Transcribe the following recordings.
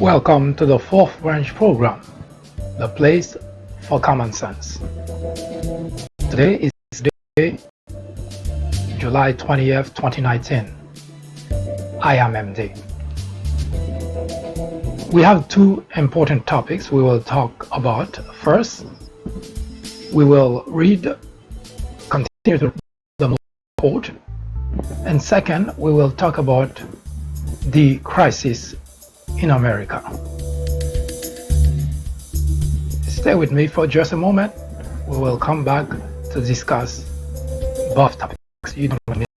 Welcome to the fourth branch program, the place for common sense. Today is day July 20th, 2019. I am MD. We have two important topics we will talk about. First, we will continue the report, and second, we will talk about the crisis in America. Stay with me for just a moment. We will come back to discuss both topics. You don't want to miss.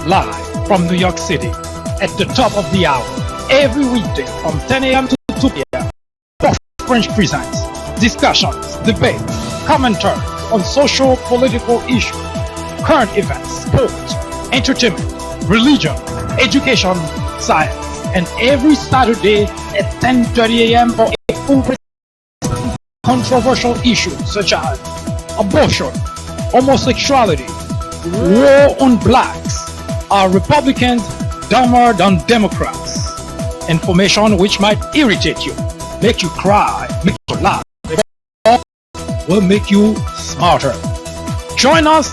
Live from New York City, at the top of the hour, every weekday from 10 a.m. to 2 p.m. Fourth Branch presents discussions, debates, commentaries on social, political issues, current events, sports, entertainment, religion, education, science, and every Saturday at 10:30 a.m. for a full controversial issues such as abortion, homosexuality, war on blacks. Are Republicans dumber than Democrats? Information which might irritate you, make you cry, make you laugh, or will make you smarter. Join us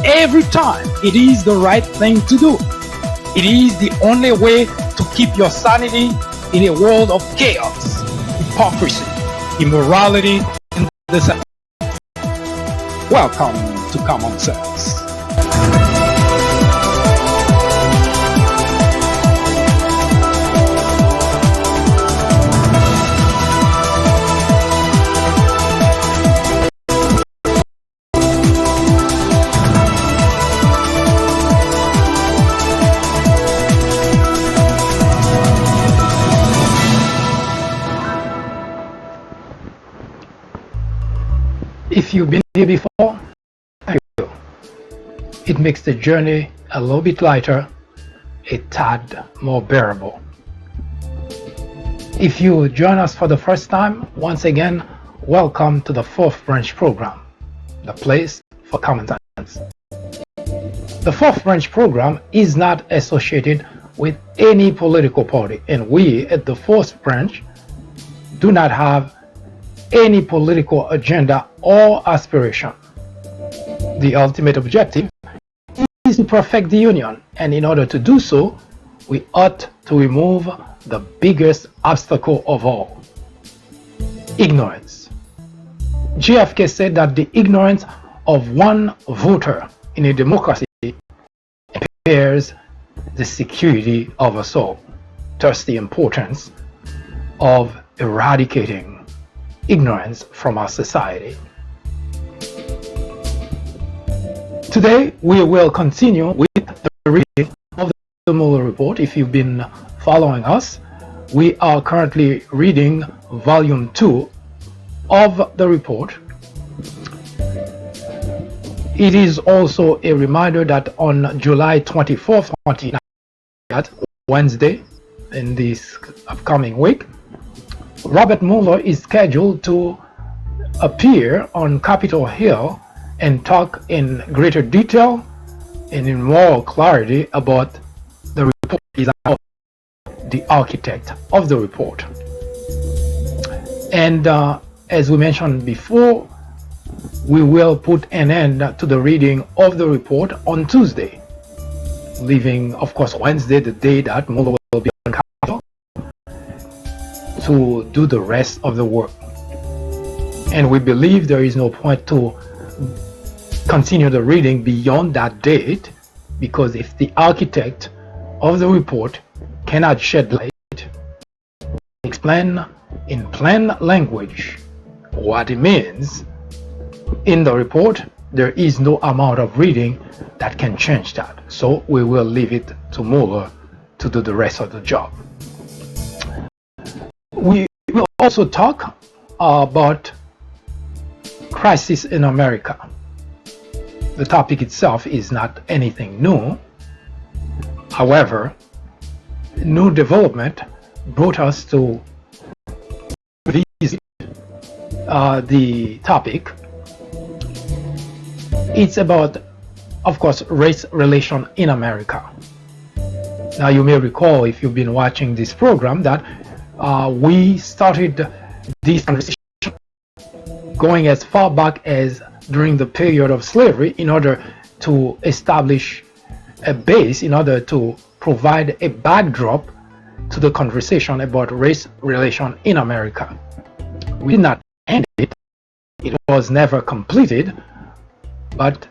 every time. It is the right thing to do. It is the only way to keep your sanity in a world of chaos, hypocrisy, immorality, and deception. Welcome to Common Sense. If you've been here before, thank you. It makes the journey a little bit lighter, a tad more bearable. If you join us for the first time, once again, welcome to the Fourth Branch program, the place for common sense. The Fourth Branch program is not associated with any political party, and we at the Fourth Branch do not have any political agenda or aspiration. The ultimate objective is to perfect the union, and in order to do so, we ought to remove the biggest obstacle of all: ignorance. JFK said that the ignorance of one voter in a democracy impairs the security of us all. Thus, the importance of eradicating ignorance from our society. Today, we will continue with the reading of the Mueller report. If you've been following us, we are currently reading volume 2 of the report. It is also a reminder that on July 24th, 2019, Wednesday, in this upcoming week, Robert Mueller is scheduled to appear on Capitol Hill and talk in greater detail and in more clarity about the report, the architect of the report. And as we mentioned before, we will put an end to the reading of the report on Tuesday, leaving, of course, Wednesday, the day that Mueller will be on Capitol, to do the rest of the work. And we believe there is no point to continue the reading beyond that date, because if the architect of the report cannot shed light, explain in plain language what it means in the report, there is no amount of reading that can change that. So we will leave it to Mueller to do the rest of the job. We will also talk about crisis in America. The topic itself is not anything new. However, new development brought us to revisit the topic. It's about, of course, race relation in America. Now, you may recall, if you've been watching this program, that we started this conversation going as far back as during the period of slavery in order to establish a base, in order to provide a backdrop to the conversation about race relation in America. We did not end it. It was never completed. But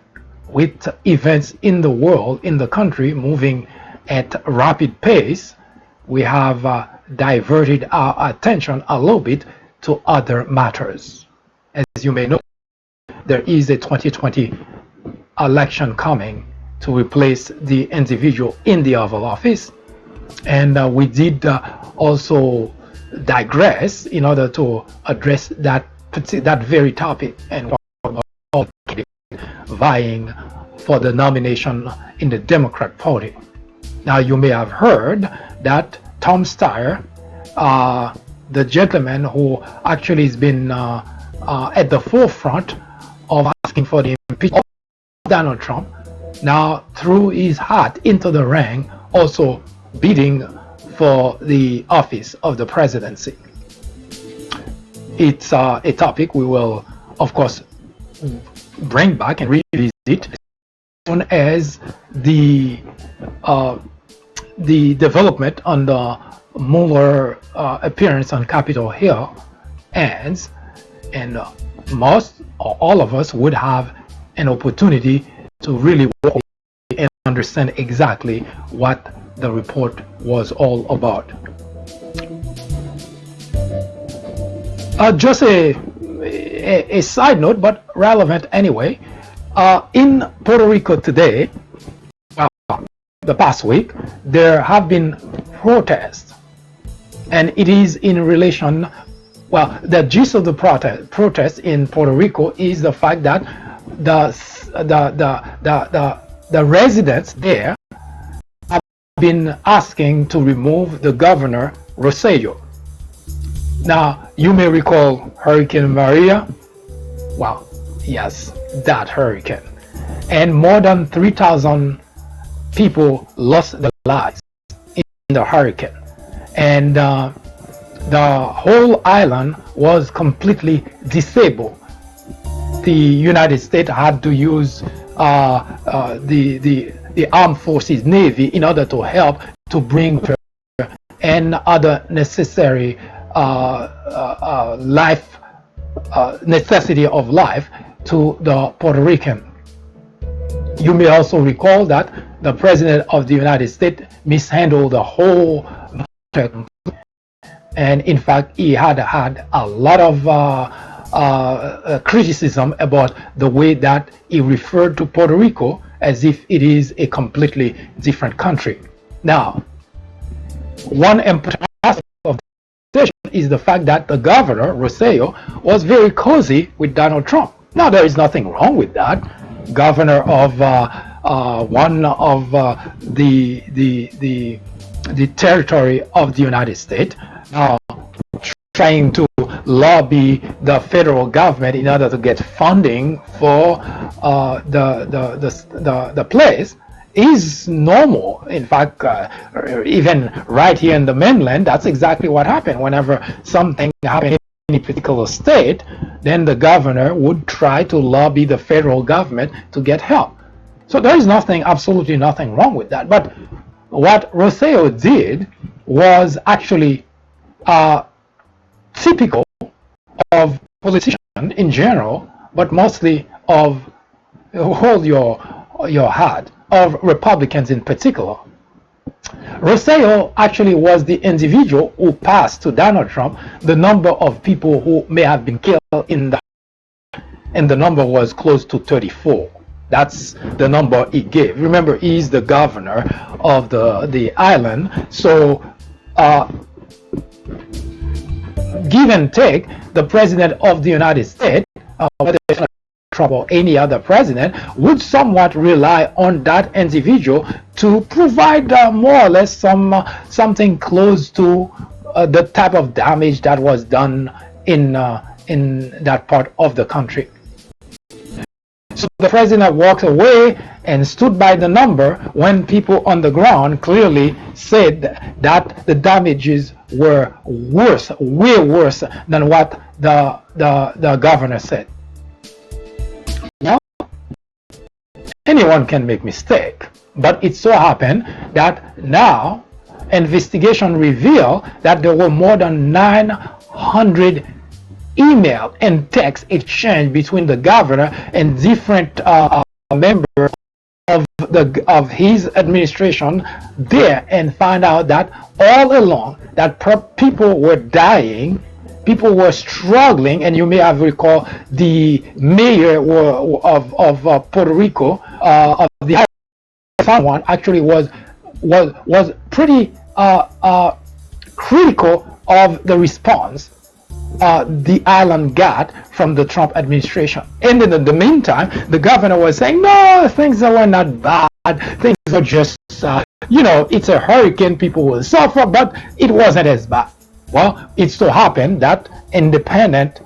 with events in the world, in the country, moving at a rapid pace, we have diverted our attention a little bit to other matters. As you may know, there is a 2020 election coming to replace the individual in the Oval Office. And we did also digress in order to address that very topic, and vying for the nomination in the Democrat Party. Now, you may have heard that Tom Steyer, the gentleman who actually has been at the forefront of asking for the impeachment of Donald Trump, now threw his hat into the ring, also bidding for the office of the presidency. It's a topic we will, of course, bring back and revisit as soon as the development on the Mueller appearance on Capitol Hill ends, and most or all of us would have an opportunity to really walk and understand exactly what the report was all about. Just a side note, but relevant anyway. In Puerto Rico today, the past week, there have been protests, and it is in relation. Well, the gist of the protest in Puerto Rico is the fact that the residents there have been asking to remove the governor Rosselló. Now, you may recall Hurricane Maria. Well, yes, that hurricane. And more than 3,000 people lost their lives in the hurricane. And the whole island was completely disabled. The United States had to use the armed forces, Navy, in order to help to bring and other necessary life necessity of life to the Puerto Rican. You may also recall that the President of the United States mishandled the whole matter, and in fact he had a lot of criticism about the way that he referred to Puerto Rico as if it is a completely different country. Now, one important aspect of the situation is the fact that the governor, Rosselló, was very cozy with Donald Trump. Now, there is nothing wrong with that. Governor of one of the territory of the United States, trying to lobby the federal government in order to get funding for the place is normal. In fact, even right here in the mainland, that's exactly what happened. Whenever something happened any particular state, then the governor would try to lobby the federal government to get help. So there is absolutely nothing wrong with that. But what Rosselló did was actually typical of politicians in general, but mostly of, hold your heart, of Republicans in particular. Rosselló actually was the individual who passed to Donald Trump the number of people who may have been killed and the number was close to 34. That's the number he gave. Remember, he's the governor of the island, so give and take, the president of the United States, whether it's Trump or any other president, would somewhat rely on that individual to provide more or less something close to the type of damage that was done in that part of the country. So the president walked away and stood by the number when people on the ground clearly said that the damages were worse, way worse than what the governor said. Now, anyone can make mistake, but it so happened that now investigation revealed that there were more than 900 email and text exchange between the governor and different members of his administration there, and find out that all along that people were dying, people were struggling. And you may have recalled the mayor of Puerto Rico, of the one, actually was pretty critical of the response the island got from the Trump administration. And in the meantime, the governor was saying, no, things were not bad, things were just it's a hurricane, people will suffer, but it wasn't as bad. Well, it so happened that independent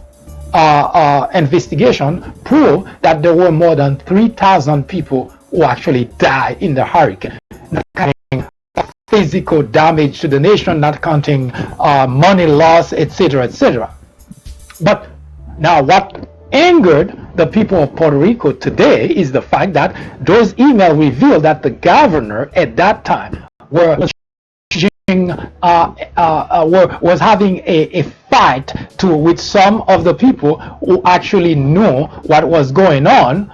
investigation proved that there were more than 3,000 people who actually died in the hurricane, not counting physical damage to the nation, not counting money loss, etc., etc. But now what angered the people of Puerto Rico today is the fact that those emails revealed that the governor at that time was having a fight with some of the people who actually knew what was going on,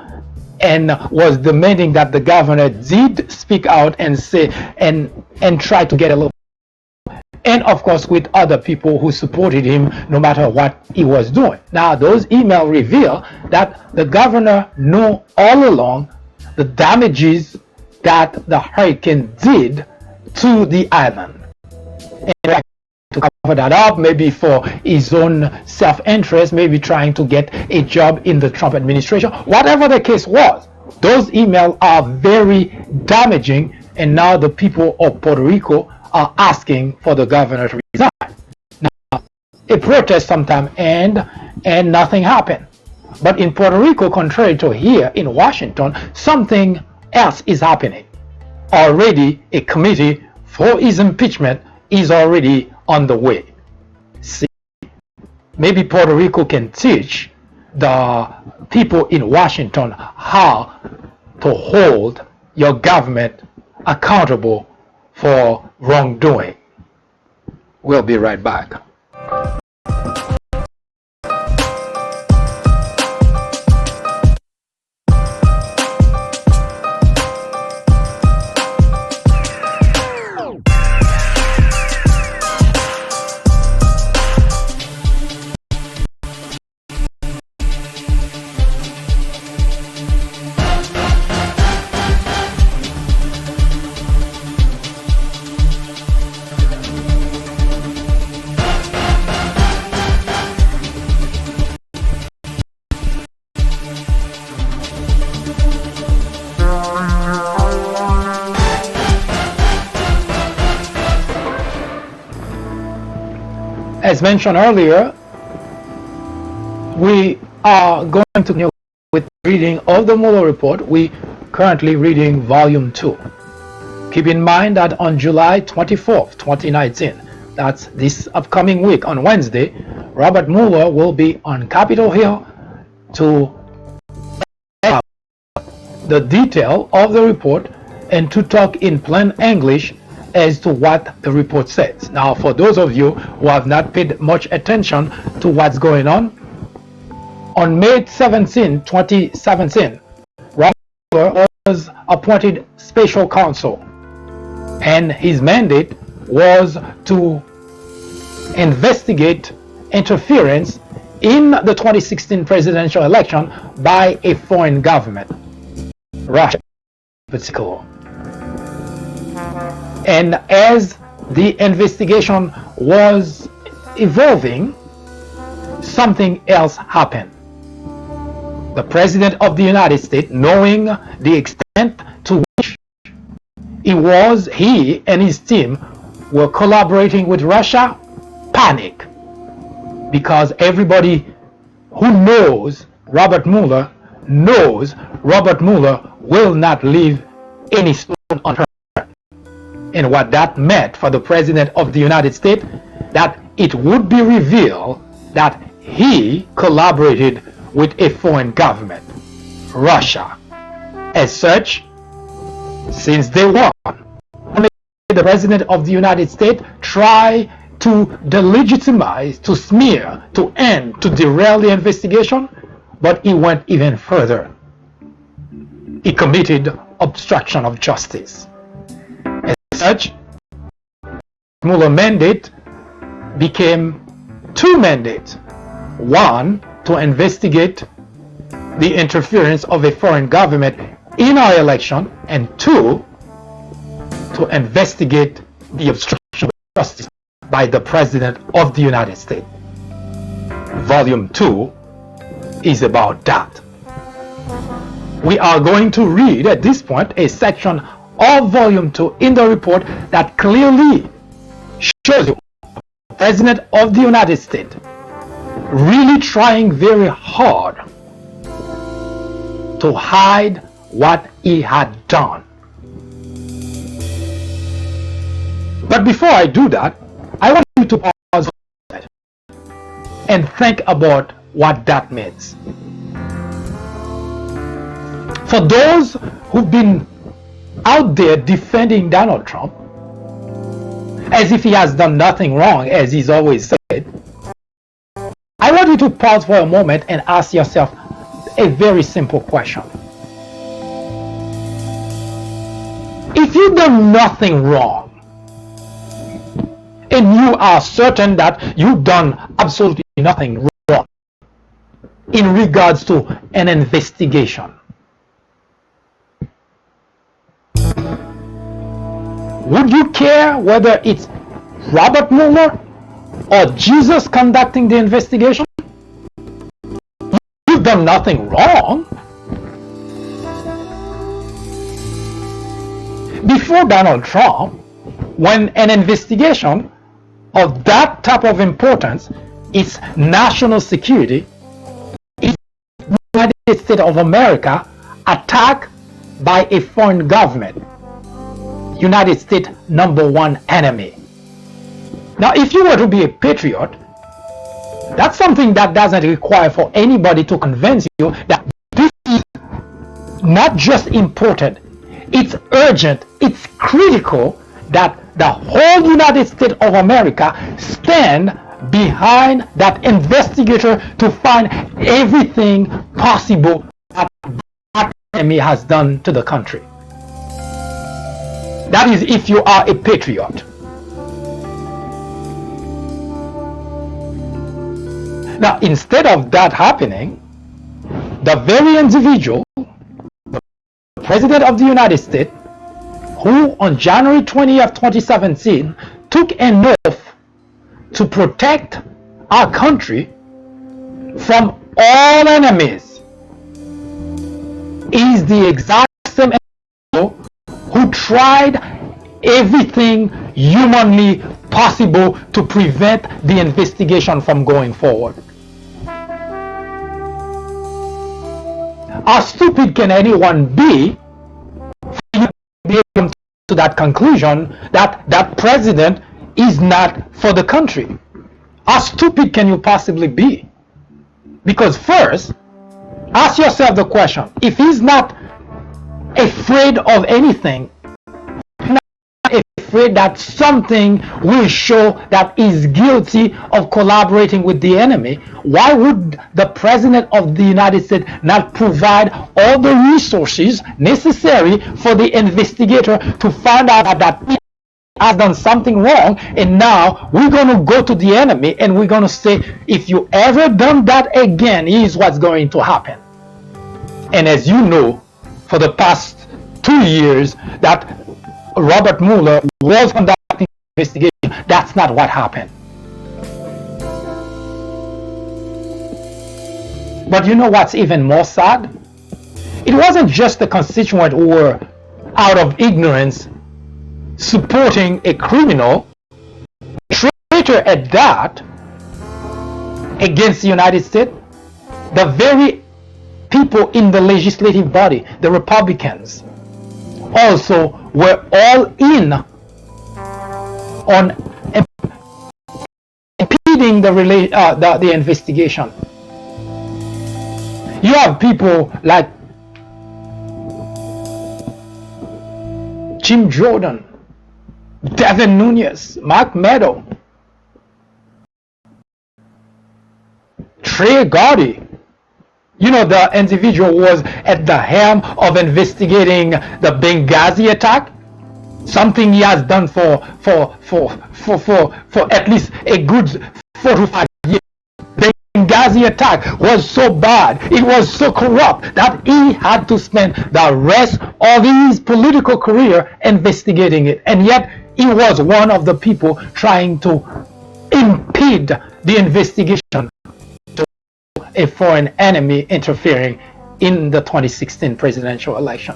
and was demanding that the governor did speak out and say and try to get a little, and of course with other people who supported him no matter what he was doing. Now those emails reveal that the governor knew all along the damages that the hurricane did to the island, and to cover that up, maybe for his own self-interest, maybe trying to get a job in the Trump administration. Whatever the case was, those emails are very damaging, and now the people of Puerto Rico are asking for the governor to resign. Now, a protest sometime and nothing happened. But in Puerto Rico, contrary to here in Washington, something else is happening. Already a committee for his impeachment is already on the way. See, maybe Puerto Rico can teach the people in Washington how to hold your government accountable for wrongdoing. We'll be right back. As mentioned earlier, we are going to continue with reading of the Mueller report. We currently reading volume 2. Keep in mind that on July 24th, 2019, that's this upcoming week on Wednesday, Robert Mueller will be on Capitol Hill to have the detail of the report and to talk in plain English as to what the report says. Now, for those of you who have not paid much attention to what's going on May 17, 2017, Robert Mueller was appointed special counsel, and his mandate was to investigate interference in the 2016 presidential election by a foreign government, Russia in particular. And as the investigation was evolving, something else happened. The President of the United States, knowing the extent to which he and his team were collaborating with Russia, panicked, because everybody who knows Robert Mueller knows Robert Mueller will not leave any stone unturned. And what that meant for the President of the United States, that it would be revealed that he collaborated with a foreign government, Russia. As such, since day one, the President of the United States tried to delegitimize, to smear, to end, to derail the investigation, but he went even further. He committed obstruction of justice. As such, Mueller mandate became two mandates. One, to investigate the interference of a foreign government in our election, and two, to investigate the obstruction of justice by the President of the United States. Volume 2 is about that. We are going to read at this point a section of Volume 2 in the report that clearly shows you the President of the United States really trying very hard to hide what he had done. But before I do that, I want you to pause and think about what that means. For those who've been out there defending Donald Trump as if he has done nothing wrong, as he's always said, I want you to pause for a moment and ask yourself a very simple question. If you've done nothing wrong, and you are certain that you've done absolutely nothing wrong in regards to an investigation, would you care whether it's Robert Mueller or Jesus conducting the investigation? You've done nothing wrong. Before Donald Trump, when an investigation of that type of importance is national security, is the United States of America attacked by a foreign government, United States #1 enemy. Now, if you were to be a patriot, that's something that doesn't require for anybody to convince you that this is not just important, it's urgent, it's critical that the whole United States of America stand behind that investigator to find everything possible that that enemy has done to the country. That is if you are a patriot. Now, instead of that happening, the very individual, the President of the United States, who on January 20th, 2017, took an oath to protect our country from all enemies, is the exact same individual who tried everything humanly possible to prevent the investigation from going forward. How stupid can anyone be for you to be able to that conclusion that that president is not for the country. How stupid can you possibly be? Because first, ask yourself the question, if he's not afraid of anything, afraid that something will show that he's guilty of collaborating with the enemy, why would the President of the United States not provide all the resources necessary for the investigator to find out that he has done something wrong, and now we're going to go to the enemy and we're going to say, if you ever done that again, here's what's going to happen. And as you know, for the past 2 years that Robert Mueller was conducting investigation, that's not what happened. But you know what's even more sad? It wasn't just the constituents who were out of ignorance supporting a criminal, a traitor at that, against the United States. The very people in the legislative body, the Republicans, also were all in on impeding the investigation. You have people like Jim Jordan, Devin Nunes, Mark Meadow, Trey Gowdy. You know, the individual was at the helm of investigating the Benghazi attack. Something he has done for at least a good 4 to 5 years. The Benghazi attack was so bad, it was so corrupt that he had to spend the rest of his political career investigating it. And yet he was one of the people trying to impede the investigation to a foreign enemy interfering in the 2016 presidential election.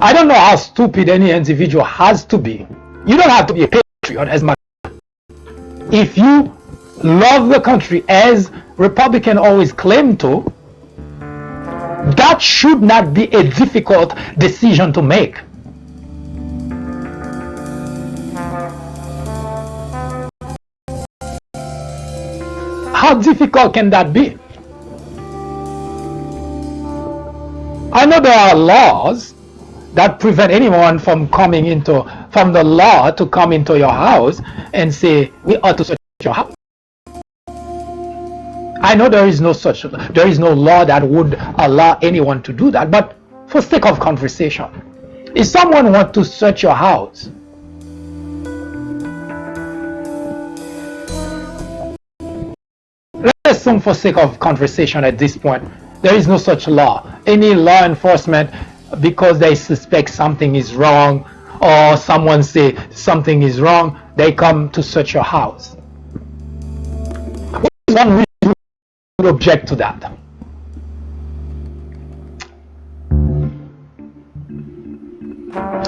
I don't know how stupid any individual has to be. You don't have to be a patriot as much. If you love the country as Republicans always claim to, that should not be a difficult decision to make. How difficult can that be? I know there are laws that prevent anyone from from the law to come into your house and say, we ought to search your house. I know there is no law that would allow anyone to do that, but for sake of conversation, if someone wants to search your house, let's assume for sake of conversation at this point, there is no such law. Any law enforcement, because they suspect something is wrong or someone say something is wrong, they come to search your house. What is one reason you would object to that?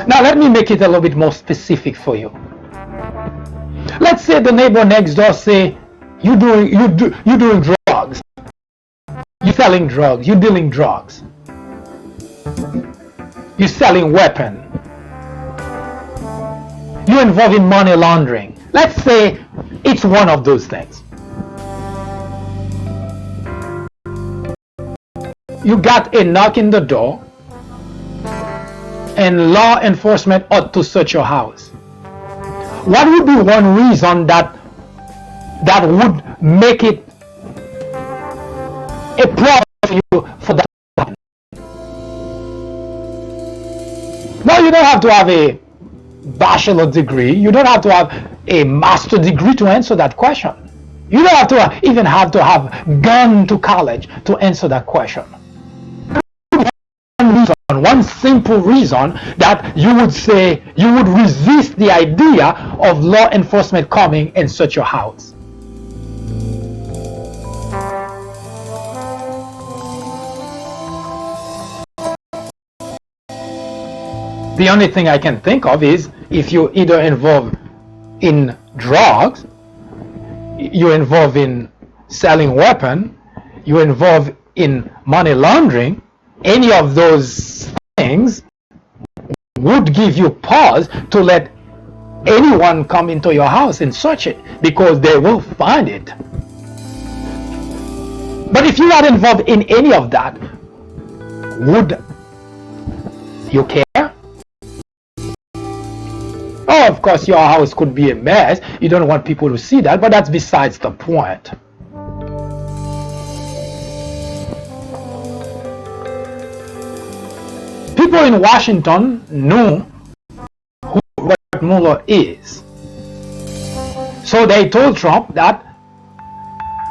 Now let me make it a little bit more specific for you. Let's say the neighbor next door say, you're doing drugs, you're selling drugs, you're dealing drugs, you're selling weapons, you're involved in money laundering. Let's say it's one of those things. You got a knock in the door and law enforcement ought to search your house. What would be one reason that would make it a problem for you for that to happen? No, you don't have to have a bachelor degree. You don't have to have a master degree to answer that question. You don't have to even have to have gone to college to answer that question. One simple reason that you would say you would resist the idea of law enforcement coming and search your house. The only thing I can think of is if you're either involved in drugs, you're involved in selling weapons, you're involved in money laundering, any of those things would give you pause to let anyone come into your house and search it, because they will find it. But if you're not involved in any of that, would you care? Oh, of course, your house could be a mess. You don't want people to see that, but that's besides the point. People in Washington knew who Robert Mueller is. So they told Trump that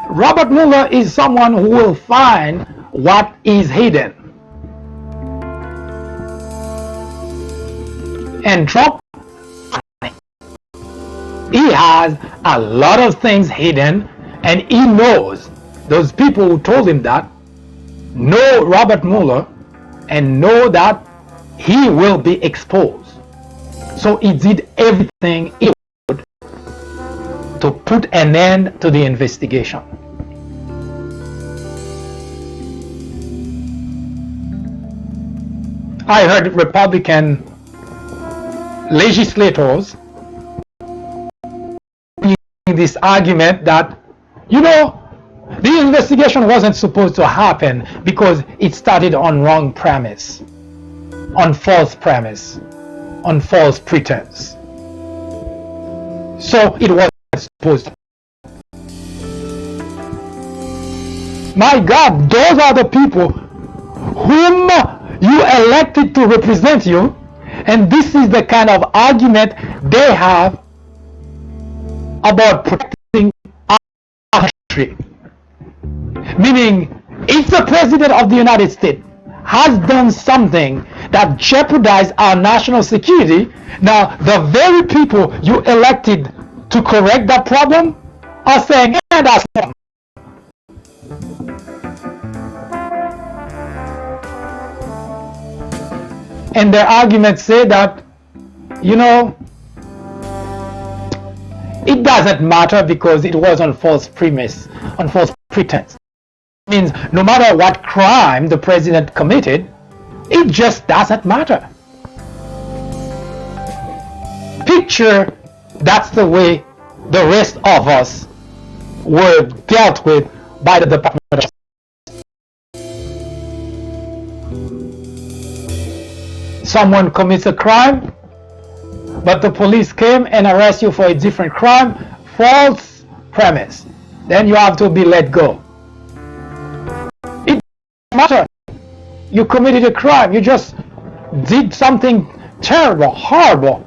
Robert Mueller is someone who will find what is hidden. And Trump, he has a lot of things hidden, and he knows those people who told him that know Robert Mueller and know that he will be exposed. So he did everything he could to put an end to the investigation. I heard Republican legislators making this argument that, the investigation wasn't supposed to happen because it started on wrong premise, on false premise, on false pretense. So it wasn't supposed to. My God, those are the people whom you elected to represent you, and this is the kind of argument they have about protecting our country. Meaning, if the President of the United States has done something that jeopardized our national security, now the very people you elected to correct that problem are saying, that's wrong. And their arguments say that, it doesn't matter because it was on false premise, on false pretense. Means no matter what crime the president committed, it just doesn't matter. Picture that's the way the rest of us were dealt with by the Department of Justice. Someone commits a crime, but the police came and arrest you for a different crime, false premise. Then you have to be let go. It doesn't matter. You committed a crime. You just did something terrible, horrible.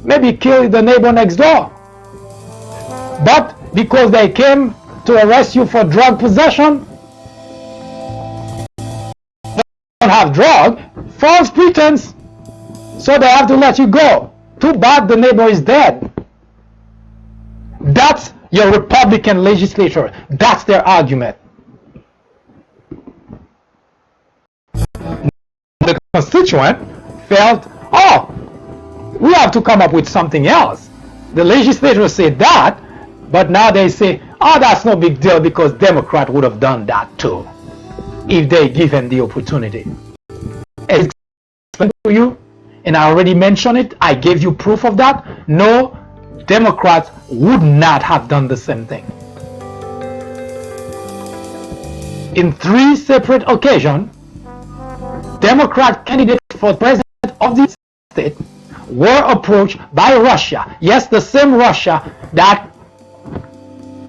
Maybe killed the neighbor next door. But because they came to arrest you for drug possession, they don't have drug, false pretense, so they have to let you go. Too bad the neighbor is dead. That's your Republican legislature. That's their argument. The constituent felt, we have to come up with something else. The legislature said that, but now they say, that's no big deal because Democrat would have done that too if they given the opportunity. As I explained to you, and I already mentioned it, I gave you proof of that. No, Democrats would not have done the same thing. In 3 separate occasions, Democrat candidates for president of the state were approached by Russia. Yes, the same Russia that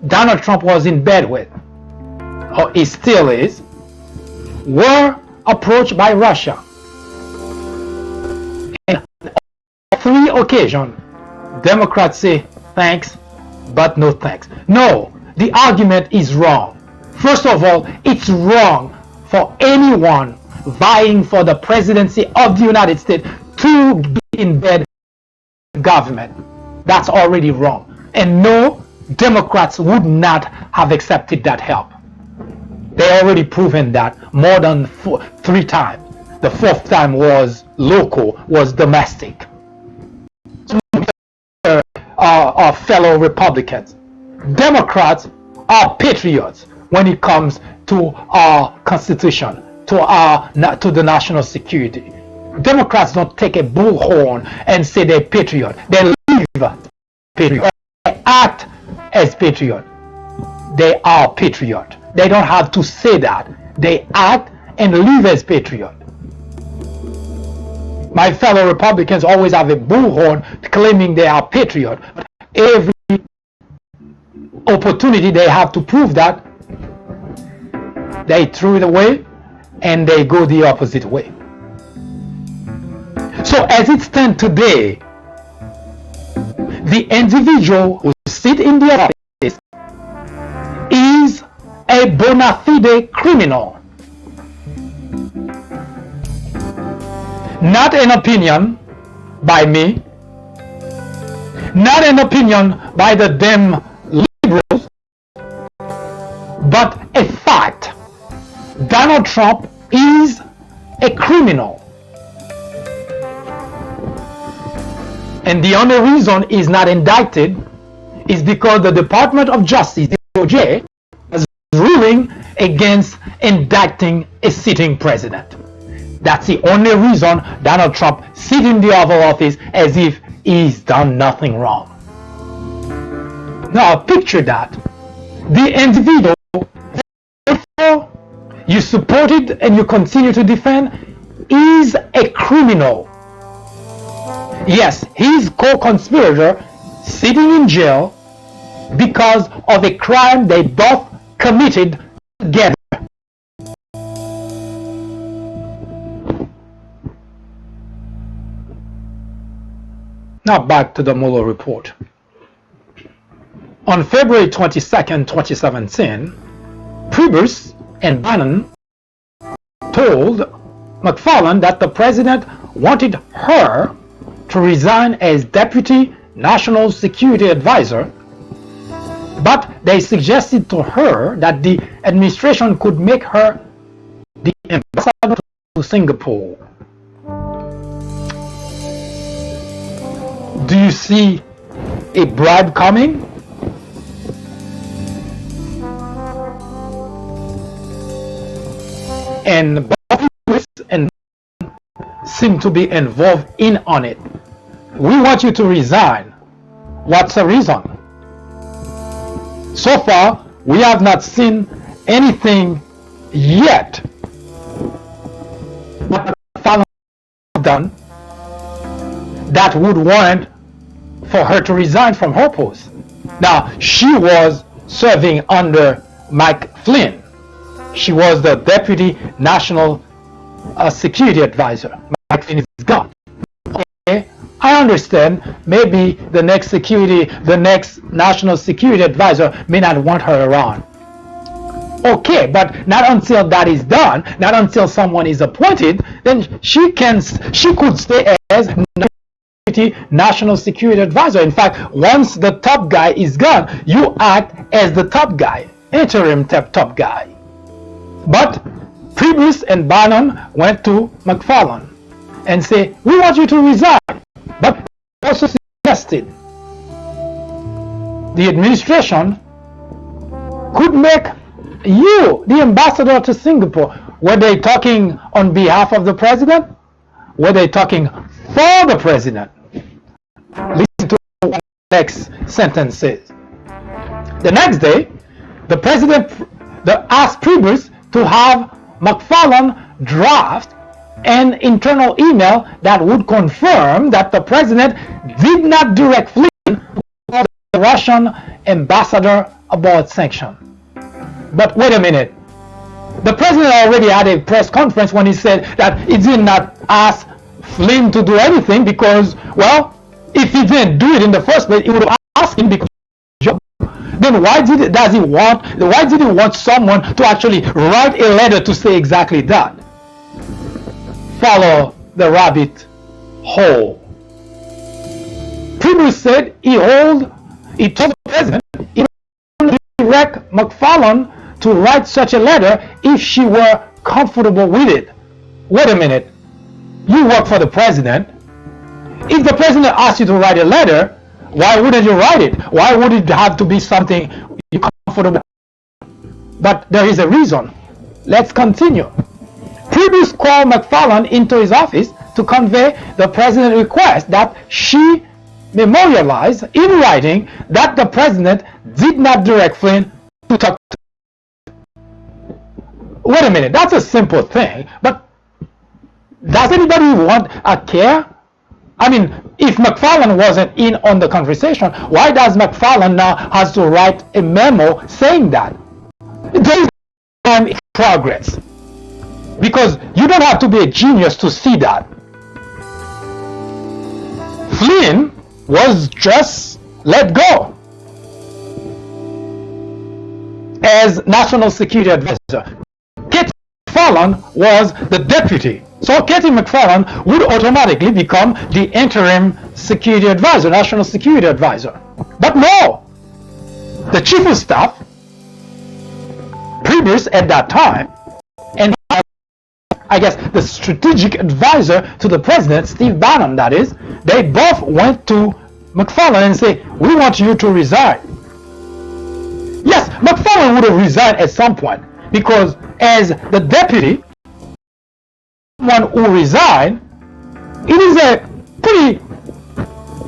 Donald Trump was in bed with, or he still is, were approached by Russia. And on 3 occasions, Democrats say thanks, but no thanks. No, the argument is wrong. First of all, it's wrong for anyone vying for the presidency of the United States to be in bed with government. That's already wrong. And no, Democrats would not have accepted that help. They already proven that more than 3 times. The 4th time was local, was domestic. Our fellow Republicans. Democrats are patriots when it comes to our Constitution, to the national security. Democrats don't take a bullhorn and say they're patriot. They live patriot. They act as patriot. They are patriot. They don't have to say that. They act and live as patriot. My fellow Republicans always have a bullhorn claiming they are patriot. But every opportunity they have to prove that, they throw it away and they go the opposite way. So as it stands today, the individual who sits in the office is a bona fide criminal. Not an opinion by me, not an opinion by the damn liberals, but a fact. Donald Trump is a criminal. And the only reason he's not indicted is because the Department of Justice, DOJ, is ruling against indicting a sitting president. That's the only reason Donald Trump sits in the Oval Office as if he's done nothing wrong. Now picture that. The individual you supported and you continue to defend is a criminal. Yes, he's co-conspirator sitting in jail because of a crime they both committed together. Now back to the Mueller report. On February 22nd, 2017, Priebus and Bannon told McFarlane that the president wanted her to resign as Deputy National Security Advisor, but they suggested to her that the administration could make her the ambassador to Singapore. Do you see a bribe coming? And both and seem to be involved in on it. We want you to resign. What's the reason? So far, we have not seen anything yet what Fallon done that would warrant for her to resign from her post. Now, she was serving under Mike Flynn. She was the Deputy National Security Advisor. Mike Flynn is gone. Okay, I understand. Maybe the next National Security Advisor may not want her around. Okay, but not until that is done, not until someone is appointed, then she could stay as Deputy National Security Advisor. In fact, once the top guy is gone, you act as the top guy, interim top guy. But Priebus and Bannon went to McFarlane and say, we want you to resign. But also suggested the administration could make you the ambassador to Singapore. Were they talking on behalf of the president? Were they talking for the president? Listen to what the next sentence says. The next day, the president asked Priebus to have McFarlane draft an internal email that would confirm that the president did not direct Flynn to call the Russian ambassador about sanctions. But wait a minute. The president already had a press conference when he said that he did not ask Flynn to do anything because, well, if he didn't do it in the first place, he would have asked him because then why did he want someone to actually write a letter to say exactly that? Follow the rabbit hole. Priebus said he told the president he would direct McFarlane to write such a letter if she were comfortable with it. Wait a minute. You work for the president. If the president asks you to write a letter, why wouldn't you write it? Why would it have to be something you're comfortable with? But there is a reason. Let's continue. Priebus called McFarlane into his office to convey the president's request that she memorialize in writing that the president did not direct Flynn to talk to. Wait a minute, that's a simple thing, but does anybody want a care? I mean, if McFarland wasn't in on the conversation, why does McFarland now has to write a memo saying that? There is progress. Because you don't have to be a genius to see that. Flynn was just let go as National Security Advisor. Katie McFarland was the deputy. So Katie McFarland would automatically become the interim security advisor, National Security Advisor. But no, the chief of staff, Priebus at that time, and I guess the strategic advisor to the president, Steve Bannon, that is, they both went to McFarland and say, we want you to resign. Yes, McFarland would have resigned at some point because as the deputy, one who resigned, it is a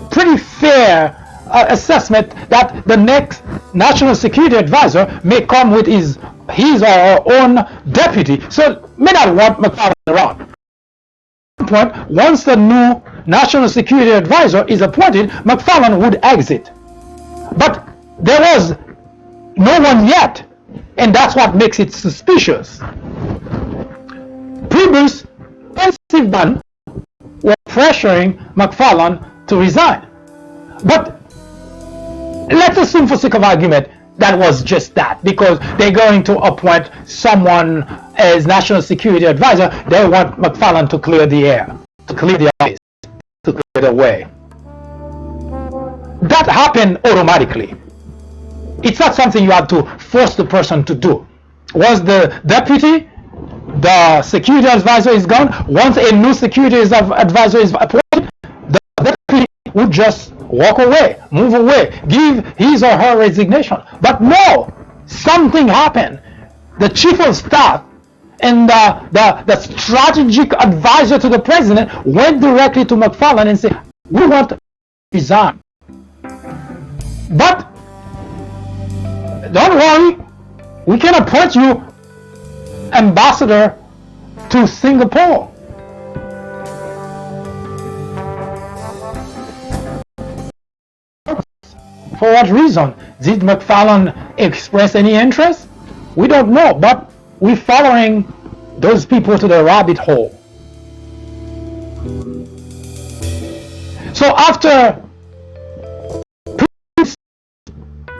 pretty fair assessment that the next national security advisor may come with his or her own deputy, so may not want McFarland around. At one point, once the new national security advisor is appointed, McFarland would exit. But there was no one yet, and that's what makes it suspicious. Priebus and Steve Bannon were pressuring McFarland to resign. But let's assume for sake of argument that was just that, because they're going to appoint someone as national security advisor. They want McFarland to clear the air, to clear the office, to clear the way. That happened automatically. It's not something you have to force the person to do. Once the deputy, the security advisor is gone, once a new security advisor is appointed, the deputy would just walk away, move away, give his or her resignation. But no, something happened. The chief of staff and the strategic advisor to the president went directly to McFarland and said, we want to resign. But don't worry, we can appoint you ambassador to Singapore. For what reason? Did McFarland express any interest? We don't know, but we're following those people to the rabbit hole. So after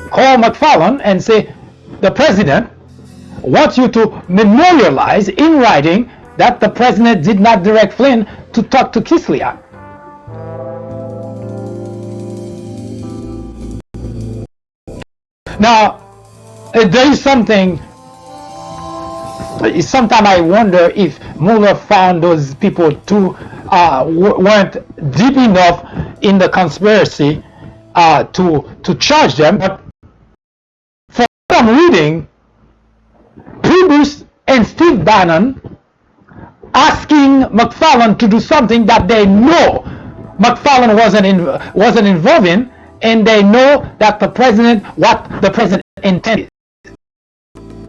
call McFarland and say, the president wants you to memorialize in writing that the president did not direct Flynn to talk to Kislyak. Now, there is something, sometimes I wonder if Mueller found those people too, weren't deep enough in the conspiracy to charge them. But from what I'm reading, Priebus and Steve Bannon asking McFarland to do something that they know McFarland wasn't involved in, and they know that what the president intended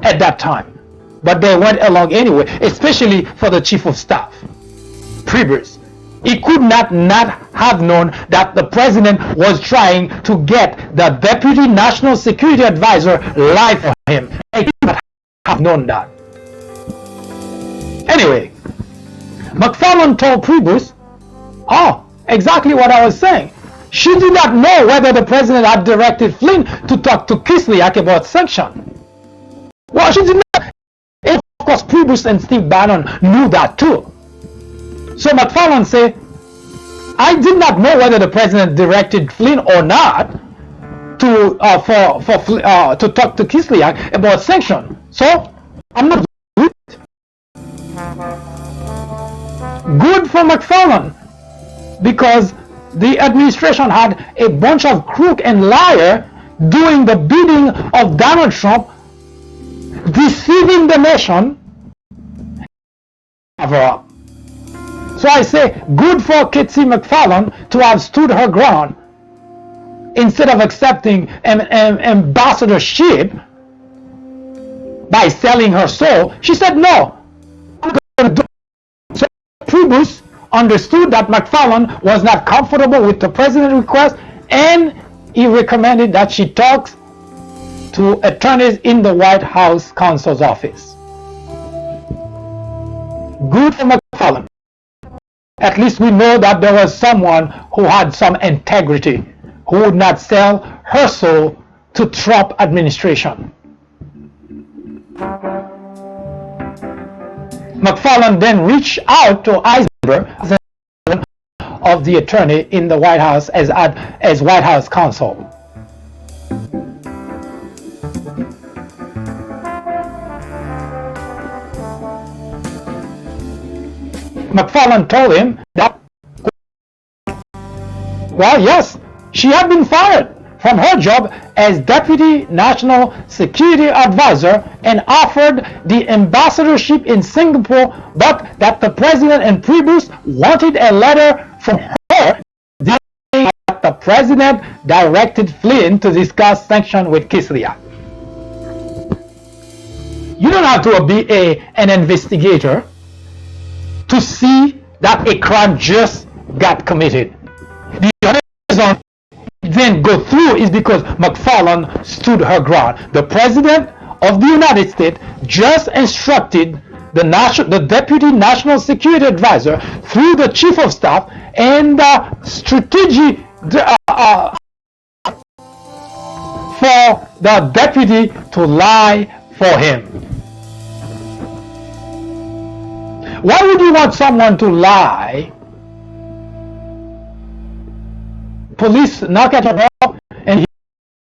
at that time. But they went along anyway, especially for the chief of staff, Priebus. He could not have known that the president was trying to get the deputy national security advisor live for him. He could not have known that. Anyway, McFarland told Priebus, exactly what I was saying. She did not know whether the president had directed Flynn to talk to Kislyak about sanction. Well, she did not. And of course, Priebus and Steve Bannon knew that too. So McFarland said, I did not know whether the president directed Flynn or not to talk to Kislyak about sanction. So I'm not doing it. Good for McFarland, because the administration had a bunch of crook and liar doing the bidding of Donald Trump, deceiving the nation. Cover up. So I say, good for Kitsy McFarland to have stood her ground instead of accepting an ambassadorship by selling her soul. She said, no, I'm going to do it. So Priebus understood that McFarland was not comfortable with the president's request, and he recommended that she talk to attorneys in the White House counsel's office. Good for McFarland. At least we know that there was someone who had some integrity, who would not sell her soul to Trump administration. McFarland then reached out to Eisenberg of the attorney in the White House as White House counsel. McFarland told him that, well, yes, she had been fired from her job as Deputy National Security Advisor and offered the ambassadorship in Singapore, but that the president and Priebus wanted a letter from her saying that the president directed Flynn to discuss sanctions with Kislyak. You don't have to be an investigator to see that a crime just got committed. The only reason it didn't go through is because McFarland stood her ground. The President of the United States just instructed the Deputy National Security Advisor through the Chief of Staff and strategy for the deputy to lie for him. Why would you want someone to lie? Police knock at your door and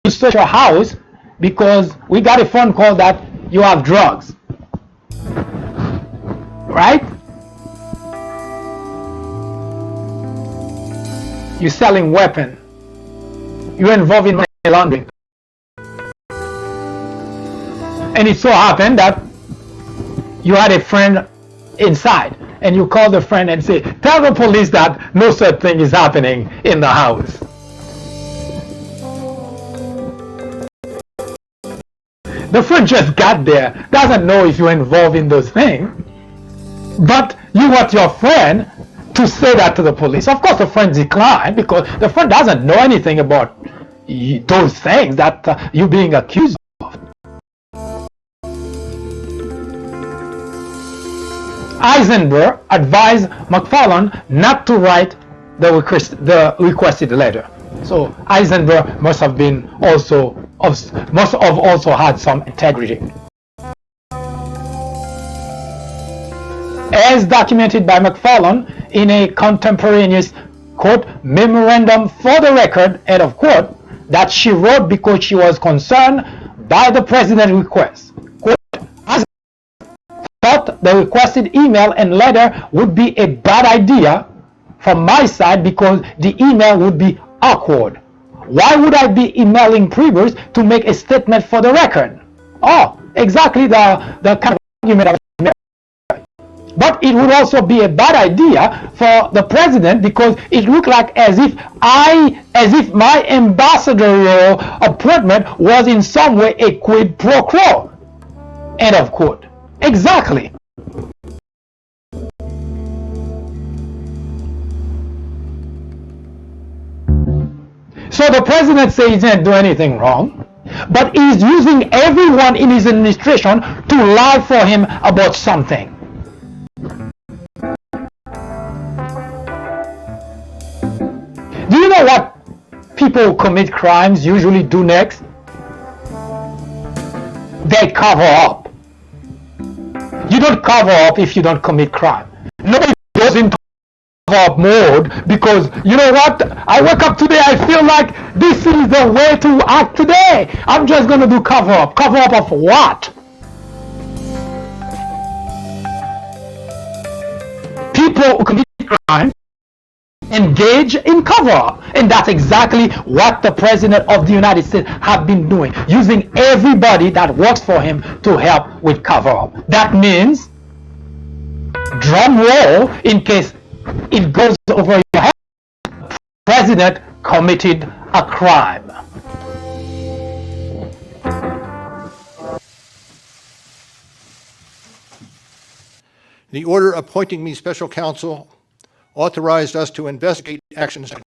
he search your house because we got a phone call that you have drugs. Right? You're selling weapons. You're involved in money laundering. And it so happened that you had a friend inside, and you call the friend and say, tell the police that no such thing is happening in the house. The friend just got there, doesn't know if you're involved in those things, but you want your friend to say that to the police. Of course the friend declined because the friend doesn't know anything about those things that you're being accused of. Eisenberg advised McFarland not to write the requested letter. So Eisenberg must have also had some integrity. As documented by McFarland in a contemporaneous, quote, memorandum for the record, end of quote, that she wrote because she was concerned by the president's request. Quote, I thought the requested email and letter would be a bad idea from my side because the email would be awkward. Why would I be emailing Priebus to make a statement for the record? Oh, exactly the kind of argument I was making. But it would also be a bad idea for the president because it looked like as if my ambassadorial appointment was in some way a quid pro quo. End of quote. Exactly. So the president says he didn't do anything wrong, but he's using everyone in his administration to lie for him about something. Do you know what people who commit crimes usually do next? They cover up. You don't cover up if you don't commit crime. Nobody goes into cover up mode because, you know what, I wake up today, I feel like this is the way to act today. I'm just going to do cover up. Cover up of what? People who commit crime engage in cover-up, and that's exactly what the president of the United States have been doing, using everybody that works for him to help with cover-up. That means, drum roll, in case it goes over your head. The president committed a crime. The order appointing me special counsel authorized us to investigate actions that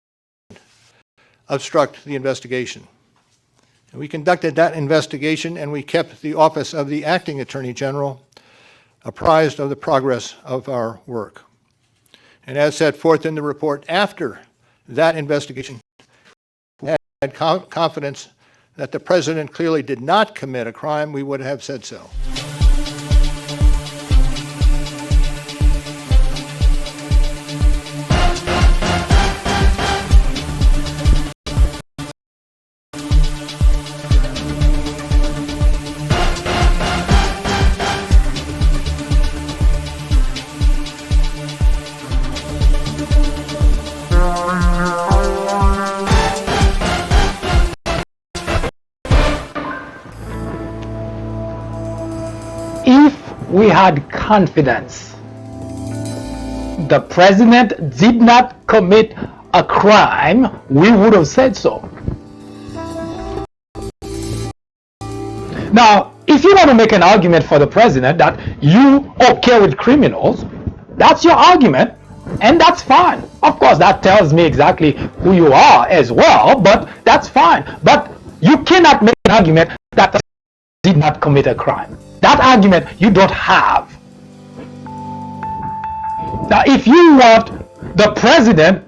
obstruct the investigation. And we conducted that investigation, and we kept the office of the acting attorney general apprised of the progress of our work. And as set forth in the report, after that investigation, we had confidence that the president clearly did not commit a crime, we would have said so. If we had confidence the president did not commit a crime, we would have said so. Now, if you want to make an argument for the president that you okay with criminals, that's your argument, and that's fine. Of course, that tells me exactly who you are as well, but that's fine. But you cannot make an argument that the president did not commit a crime. That argument you don't have. Now, if you want the president,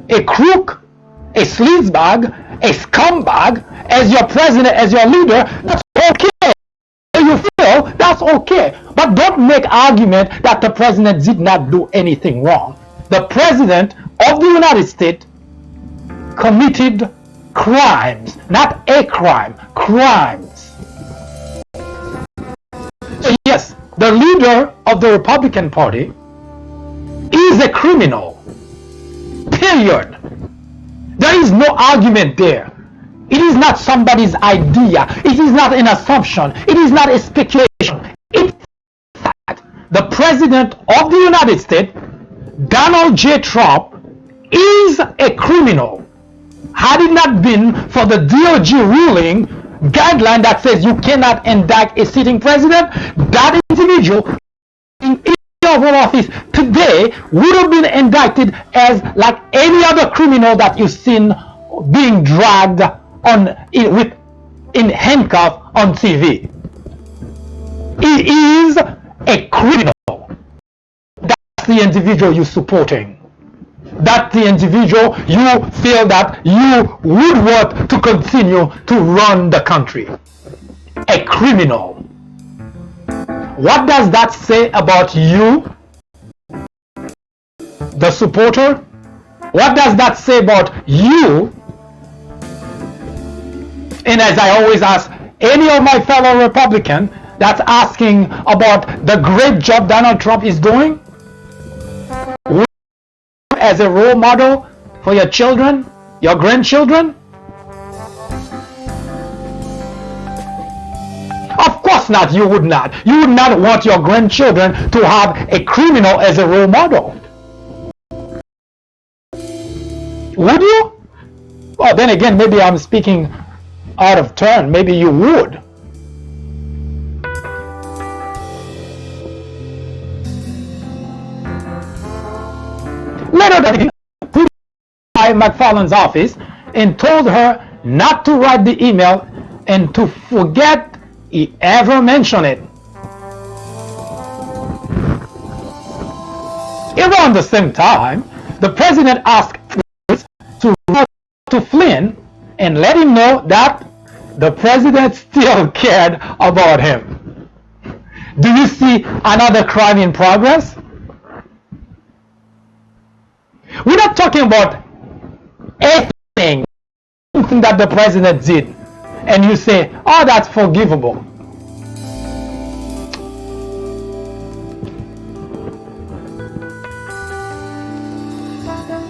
a crook, a sleazebag, a scumbag, as your president, as your leader, that's okay. You feel that's okay. But don't make argument that the president did not do anything wrong. The president of the United States committed crimes, not a crime, crimes. So yes, the leader of the Republican Party is a criminal. Period. There is no argument there. It is not somebody's idea. It is not an assumption. It is not a speculation. It's fact. The president of the United States, Donald J. Trump, is a criminal. Had it not been for the DOJ ruling guideline that says you cannot indict a sitting president, that individual in Oval Office today would have been indicted as like any other criminal that you've seen being dragged in handcuffs on TV. He is a criminal. That's the individual you're supporting. That's the individual you feel that you would want to continue to run the country. A criminal. What does that say about you, the supporter? What does that say about you? And as I always ask any of my fellow Republicans that's asking about the great job Donald Trump is doing, as a role model for your children, your grandchildren? Of course not, you would not. You would not want your grandchildren to have a criminal as a role model. Would you? Well, then again, maybe I'm speaking out of turn. Maybe you would. Later that he put by McFarland's office and told her not to write the email and to forget he ever mentioned it. Around the same time, the president asked to write to Flynn and let him know that the president still cared about him. Do you see another crime in progress? We're not talking about anything that the president did and you say, oh, that's forgivable.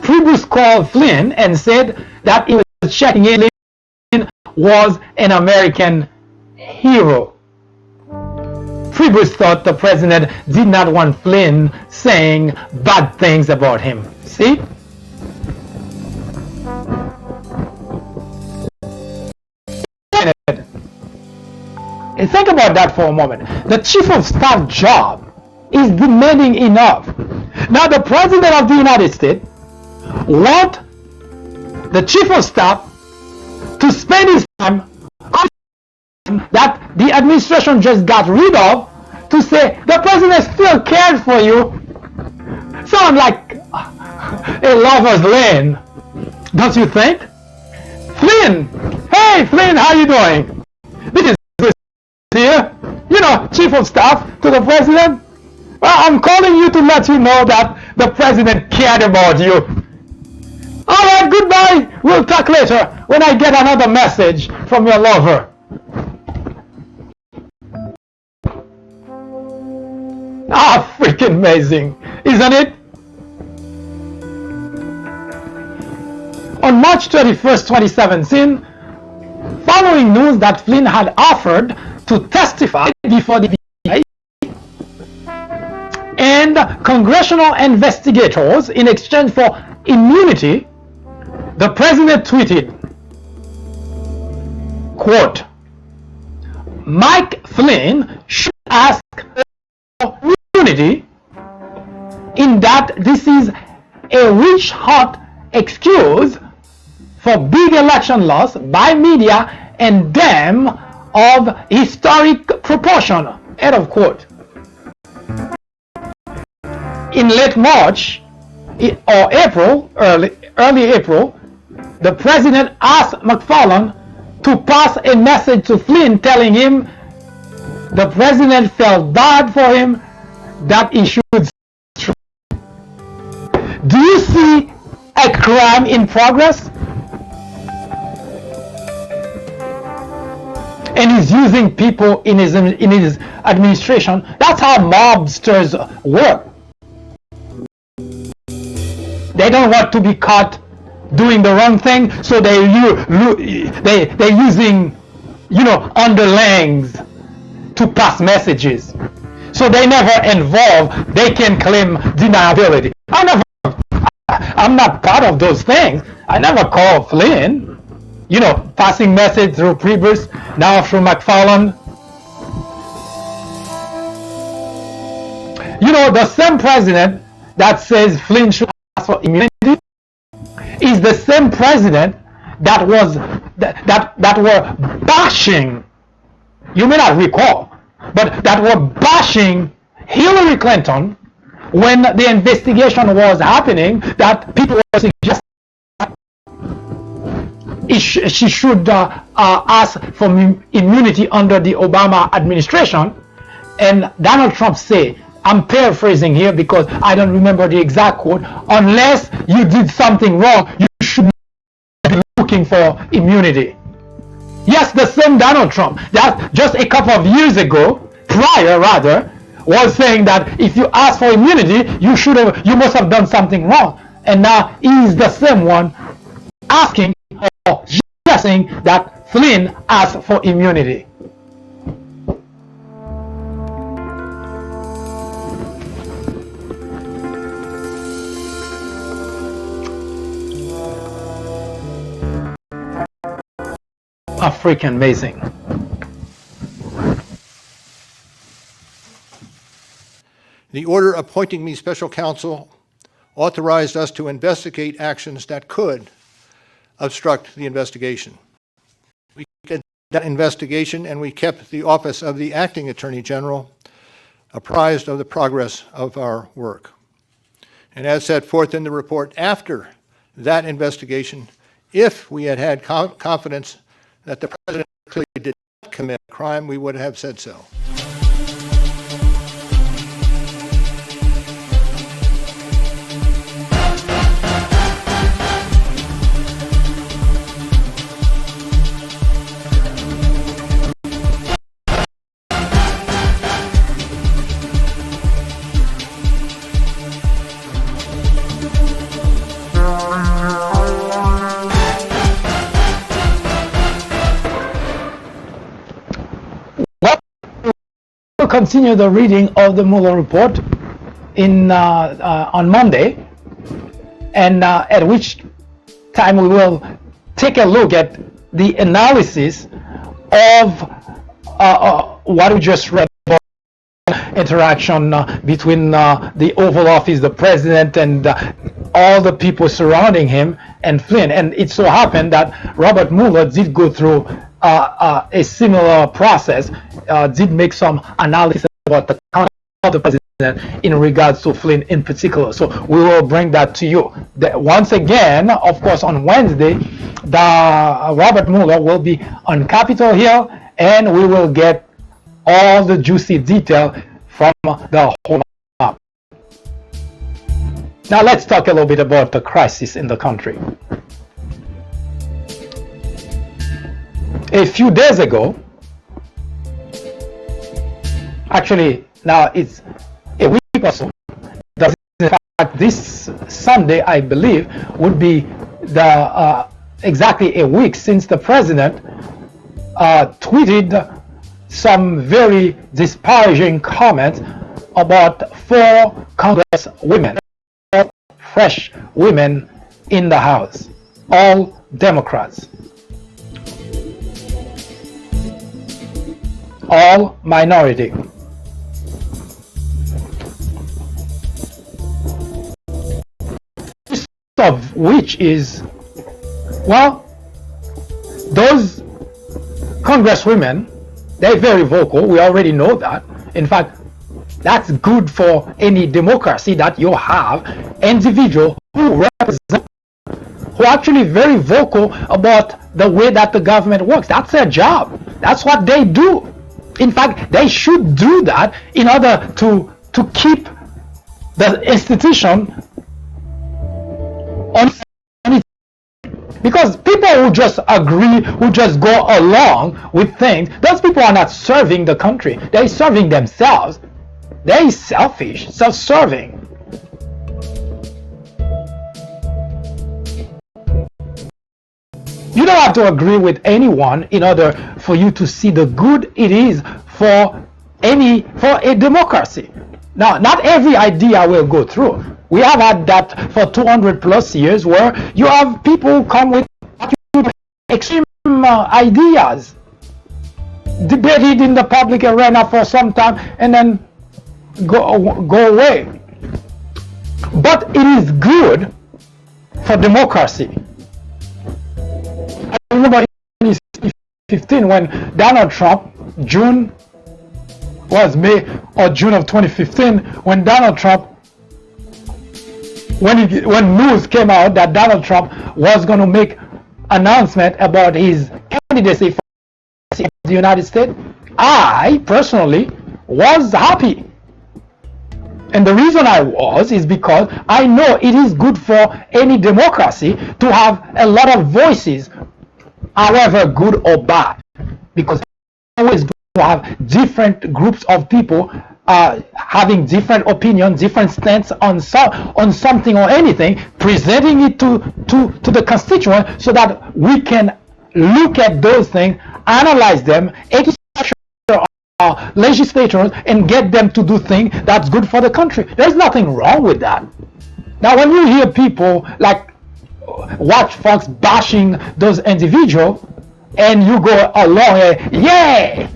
Priebus called Flynn and said that he was checking in, was an American hero. Priebus thought the president did not want Flynn saying bad things about him. See? And think about that for a moment. The chief of staff job is demanding enough. Now the president of the United States wants the chief of staff to spend his time on that the administration just got rid of, to say the president still cared for you. Sound like a lover's lane, don't you think? Flynn, hey Flynn, how you doing? This is here, chief of staff to the president. Well, I'm calling you to let you know that the president cared about you. All right, goodbye. We'll talk later when I get another message from your lover. Freaking amazing, isn't it? On March 31st, 2017, following news that Flynn had offered to testify before the FBI and congressional investigators in exchange for immunity, the president tweeted, quote, Mike Flynn should ask for immunity in that this is a witch-hunt excuse for big election loss by media and them of historic proportion, end of quote. In late March or April, early April, the president asked McFarland to pass a message to Flynn telling him the president felt bad for him, that he should. Do you see a crime in progress? And he's using people in his administration. That's how mobsters work. They don't want to be caught doing the wrong thing, so they're using, underlings to pass messages. So they never involve. They can claim deniability. I'm not part of those things. I never called Flynn. Passing message through Priebus, now through McFarland. The same president that says Flynn should ask for immunity is the same president that were bashing, you may not recall, but that were bashing Hillary Clinton when the investigation was happening, that people were suggesting she should ask for immunity under the Obama administration. And Donald Trump said, I'm paraphrasing here because I don't remember the exact quote, unless you did something wrong, you should be looking for immunity. Yes, the same Donald Trump that just a couple of years ago, prior rather, was saying that if you ask for immunity, you must have done something wrong. And now he's the same one asking or suggesting that Flynn ask for immunity. Freaking amazing. The order appointing me special counsel authorized us to investigate actions that could obstruct the investigation. We did that investigation, and we kept the office of the acting attorney general apprised of the progress of our work. And as set forth in the report, after that investigation, if we had had confidence that the president clearly did not commit a crime, we would have said so. continue the reading of the Mueller report on Monday, and at which time we will take a look at the analysis of what we just read about interaction between the Oval Office, the president, and all the people surrounding him and Flynn. And it so happened that Robert Mueller did go through a similar process, did make some analysis about the conduct of the president in regards to Flynn in particular. So we will bring that to you. Once again, of course, on Wednesday, Robert Mueller will be on Capitol Hill, and we will get all the juicy detail from the whole map. Now let's talk a little bit about the crisis in the country. A few days ago, actually now it's a week or so, in fact this Sunday I believe would be the exactly a week since the president tweeted some very disparaging comments about 4 Congress women, 4 fresh women in the House, all Democrats, all minority. Of which is, well, those congresswomen, they're very vocal. We already know that. In fact, that's good for any democracy, that you have individuals who represent, who are actually very vocal about the way that the government works. That's their job. That's what they do. In fact, they should do that in order to keep the institution on it. Because people who just agree, who just go along with things, those people are not serving the country. They're serving themselves. They're selfish, self-serving. You don't have to agree with anyone in order for you to see the good it is for a democracy. Now, not every idea will go through. We have had that for 200 plus years, where you have people who come with extreme ideas, debated in the public arena for some time, and then go away. But it is good for democracy. I remember in 2015 when Donald Trump, June of 2015, when Donald Trump, when news came out that Donald Trump was going to make announcement about his candidacy for the United States, I personally was happy. And the reason I was is because I know it is good for any democracy to have a lot of voices, however good or bad, because it's always good to have different groups of people having different opinions, different stance on something or anything, presenting it to the constituent so that we can look at those things, analyze them, legislators, and get them to do things that's good for the country. There's nothing wrong with that. Now, when you hear people like watch folks bashing those individuals, and you go along, yeah,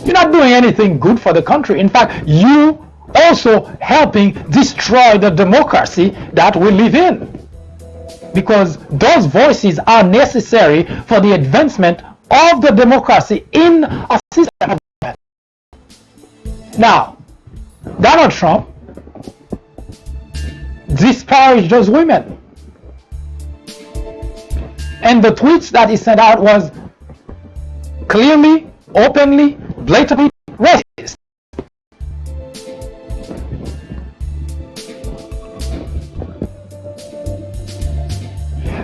you're not doing anything good for the country. In fact, you also helping destroy the democracy that we live in, because those voices are necessary for the advancement of the democracy in a system of government. Now, Donald Trump disparaged those women, and the tweets that he sent out was clearly, openly, blatantly racist.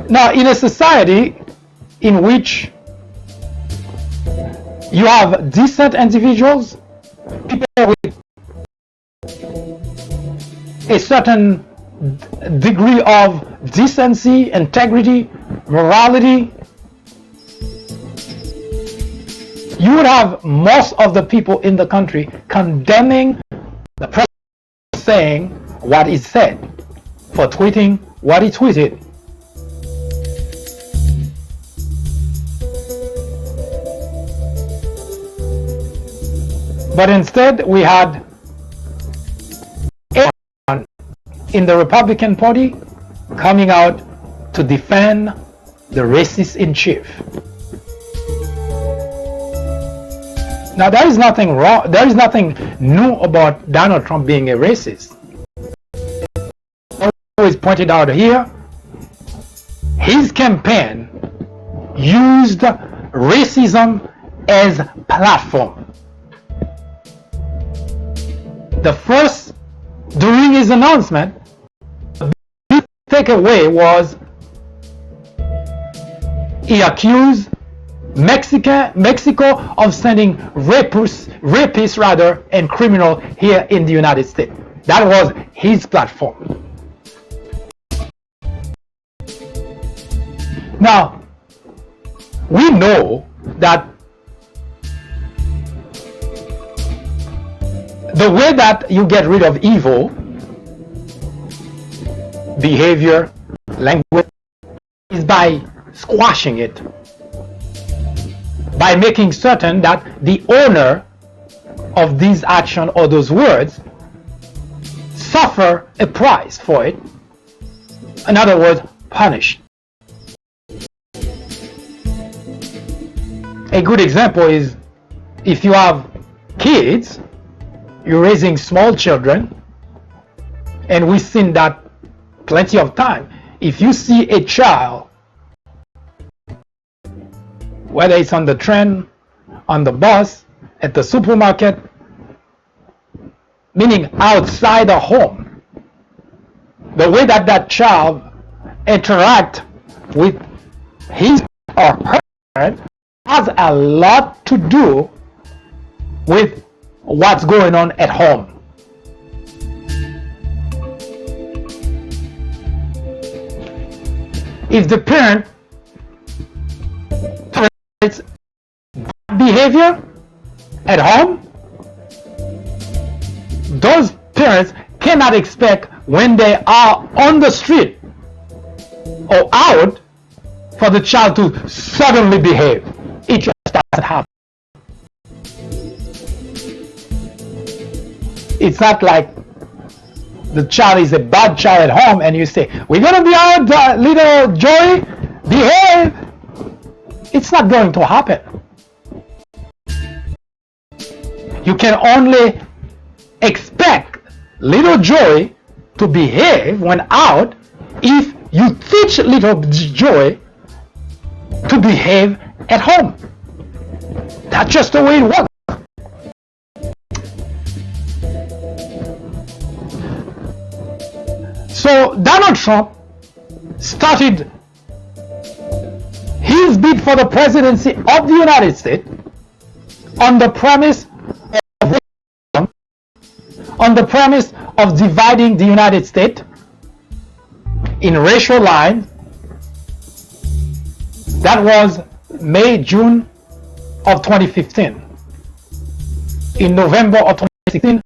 Now, in a society in which you have decent individuals, people with a certain degree of decency, integrity, morality, you would have most of the people in the country condemning the president saying what he said, for tweeting what he tweeted. But instead, we had everyone in the Republican Party coming out to defend the racist in chief. Now, there is nothing wrong, there is nothing new about Donald Trump being a racist. Always pointed out here, his campaign used racism as platform. The first, during his announcement, the big takeaway was he accused Mexico of sending rapists and criminals here in the United States. That was his platform. Now, we know that the way that you get rid of evil behavior, language, is by squashing it, by making certain that the owner of these actions or those words suffer a price for it. In other words, punished. A good example is if you have kids, you're raising small children, and we've seen that plenty of time. If you see a child, whether it's on the train, on the bus, at the supermarket, meaning outside the home, the way that that child interact with his or her parent has a lot to do with what's going on at home. If the parent tolerates bad behavior at home, those parents cannot expect when they are on the street or out for the child to suddenly behave. It just doesn't happen. It's not like the child is a bad child at home and you say, we're going to be out, little Joey, behave. It's not going to happen. You can only expect little Joey to behave when out if you teach little Joey to behave at home. That's just the way it works. So Donald Trump started his bid for the presidency of the United States on the premise of dividing the United States in racial lines. That was June of 2015. In November of 2016,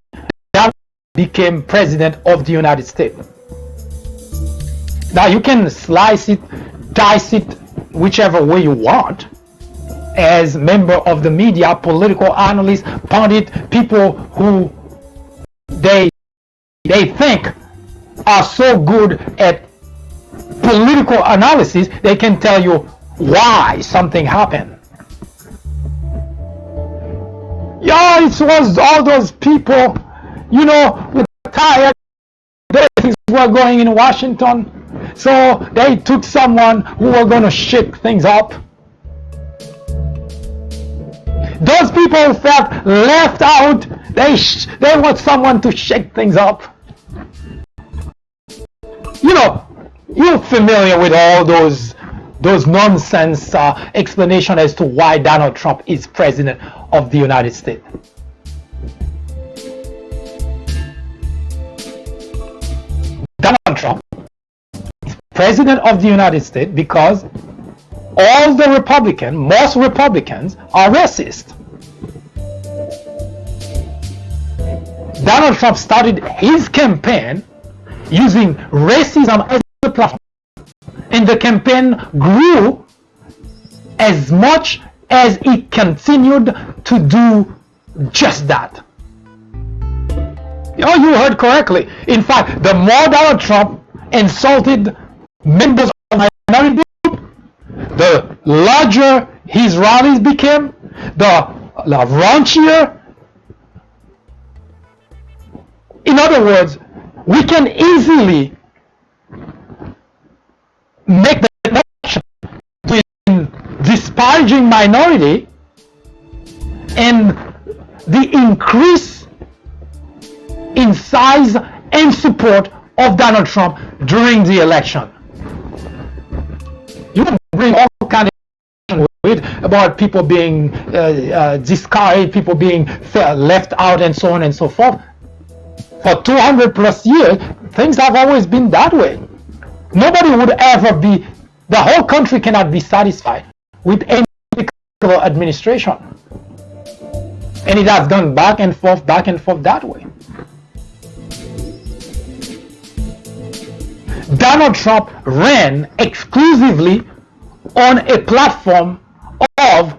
Donald became president of the United States. Now you can slice it, dice it, whichever way you want. As member of the media, political analysts, pundit, people who they think are so good at political analysis, they can tell you why something happened. Yeah, it was all those people, with tired things were going in Washington. So they took someone who were going to shake things up. Those people felt left out. They want someone to shake things up. You're familiar with all those nonsense explanation as to why Donald Trump is president of the United States. Donald Trump is president of the United States because most Republicans are racist. Donald Trump started his campaign using racism as a platform, and the campaign grew as much as it continued to do just that. Oh, you heard correctly. In fact, the more Donald Trump insulted members of the minority group, the larger his rallies became, the raunchier. In other words, we can easily make the connection between disparaging minority and the increase in size and support of Donald Trump during the election. You can bring all kinds of about people being discarded, people being left out, and so on and so forth. For 200 plus years, things have always been that way. Nobody would ever be, the whole country cannot be satisfied with any particular administration. And it has gone back and forth that way. Donald Trump ran exclusively on a platform of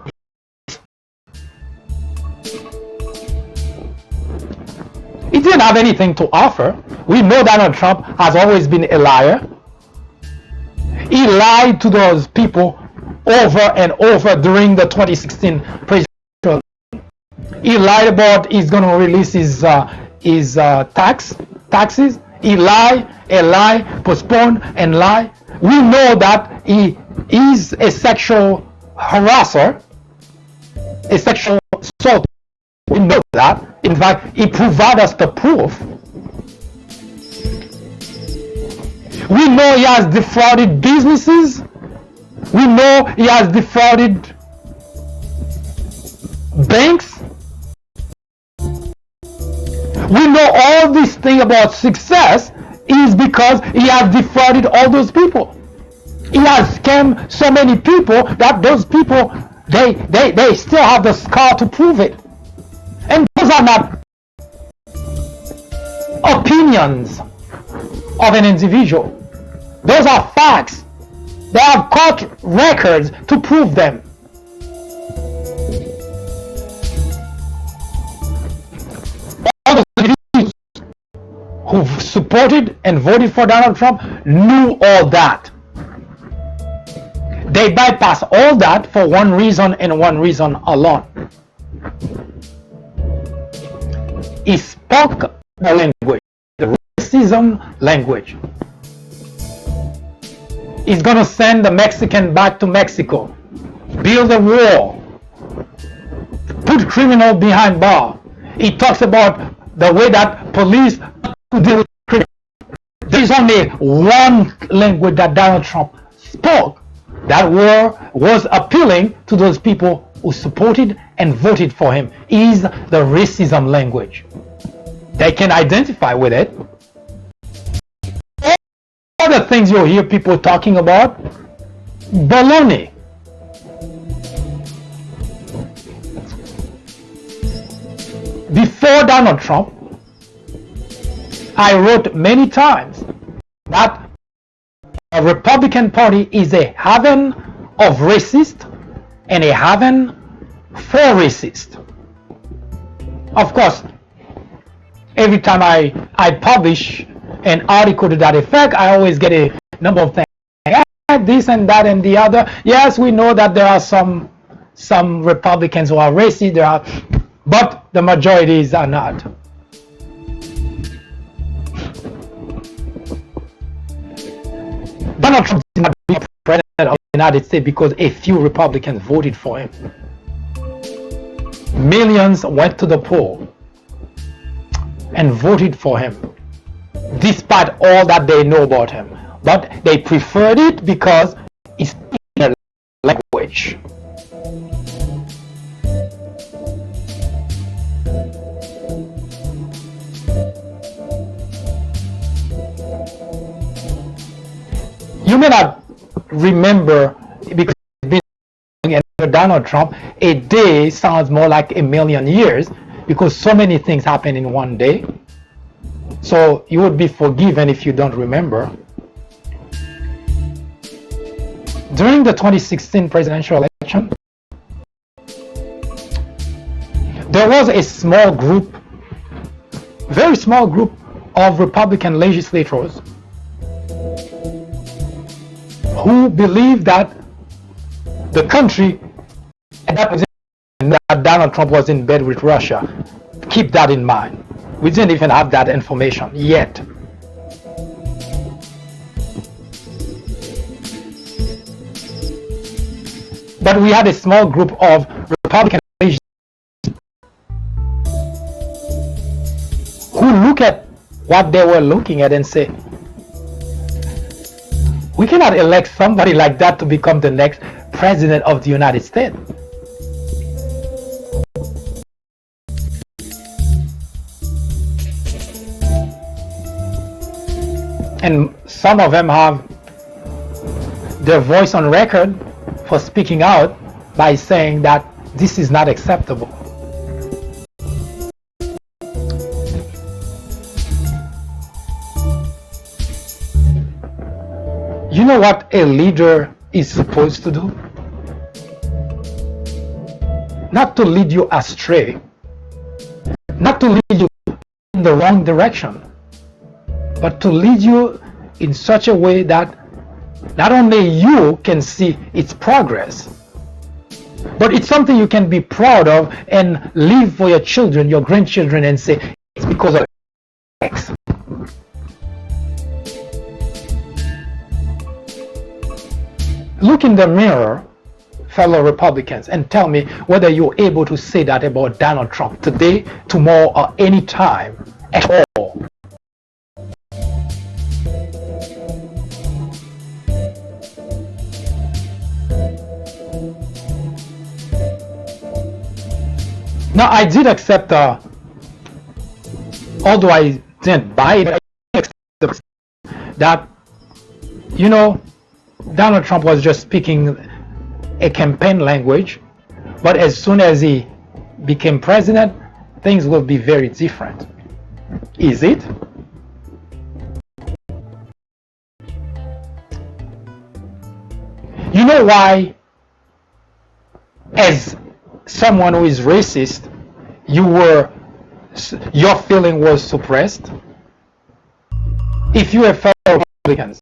he didn't have anything to offer. We know Donald Trump has always been a liar. He lied to those people over and over during the 2016 presidential. He lied about he's going to release his taxes. He lie, postpone and lie. We know that he is a sexual harasser, a sexual assault. We know that. In fact, he provided us the proof. We know he has defrauded businesses. We know he has defrauded banks. We know all this thing about success is because he has defrauded all those people. He has scammed so many people that those people, they still have the scar to prove it. And those are not opinions of an individual. Those are facts. They have court records to prove them. All the individuals who supported and voted for Donald Trump knew all that. They bypassed all that for one reason and one reason alone. He spoke the language, the racism language. He's going to send the Mexican back to Mexico, build a wall, put criminals behind bar. He talks about the way that police deal with criminals. There's only one language that Donald Trump spoke that was appealing to those people who supported and voted for him, is the racism language. They can identify with it. All the things you'll hear people talking about, baloney. Before Donald Trump, I wrote many times that the Republican Party is a haven of racists and a haven for racists. Of course, every time I publish an article to that effect, I always get a number of things. This and that and the other. Yes, we know that there are some Republicans who are racist, but the majorities are not. Donald Trump did not become president of the United States because a few Republicans voted for him. Millions went to the poll and voted for him, despite all that they know about him. But they preferred it because it's their language. You may not remember, because it's been under Donald Trump, a day sounds more like a million years. because so many things happen in one day. So you would be forgiven if you don't remember. During the 2016 presidential election, there was a small group, very small group of Republican legislators who believed that the country at that position, that Donald Trump was in bed with Russia. Keep that in mind. We didn't even have that information yet. But we had a small group of Republican legislators who look at what they were looking at and say, we cannot elect somebody like that to become the next president of the United States. And some of them have their voice on record for speaking out by saying that this is not acceptable. You know what a leader is supposed to do? Not to lead you astray, not to lead you in the wrong direction, but to lead you in such a way that not only you can see its progress, but it's something you can be proud of and leave for your children, your grandchildren, and say, it's because of X. Look in the mirror, fellow Republicans, and tell me whether you're able to say that about Donald Trump today, tomorrow, or any time at all. Now, I did accept, although I didn't buy it, I accept that, you know, Donald Trump was just speaking a campaign language, but as soon as he became president, things will be very different. Is it? You know why, as someone who is racist, your feeling was suppressed? If you are fellow Republicans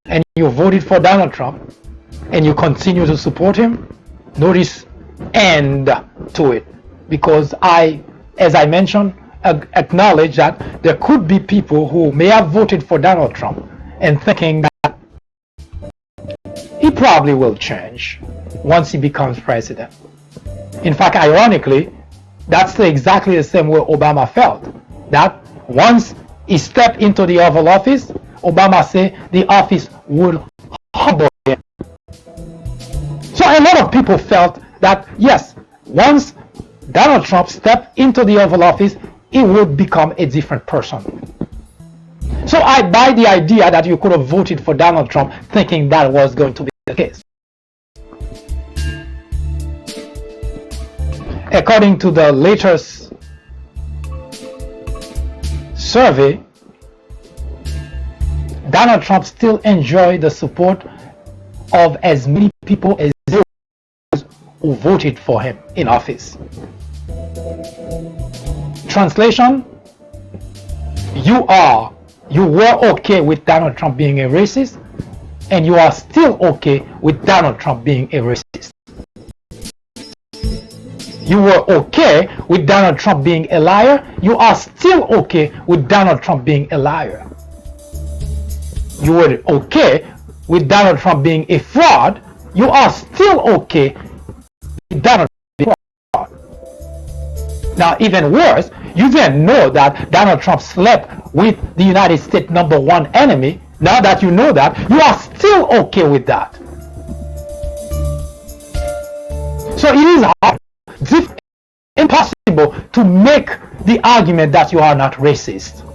and you voted for Donald Trump and you continue to support him, notice end to it, because as I mentioned, acknowledge that there could be people who may have voted for Donald Trump and thinking that he probably will change once he becomes president. In fact, ironically, that's exactly the same way Obama felt, that once he stepped into the Oval Office, Obama said the office would humble him. So a lot of people felt that, yes, once Donald Trump stepped into the Oval Office, he would become a different person. So I buy the idea that you could have voted for Donald Trump thinking that was going to be the case. According to the latest survey, Donald Trump still enjoys the support of as many people as those who voted for him in office. Translation: you were okay with Donald Trump being a racist, and you are still okay with Donald Trump being a racist. You were okay with Donald Trump being a liar, you are still okay with Donald Trump being a liar. You were okay with Donald Trump being a fraud, you are still okay with Donald Trump being a fraud. Now, even worse, you didn't know that Donald Trump slept with the United States #1 enemy. Now that you know that, you are still okay with that. So it is hard, impossible to make the argument that you are not racist.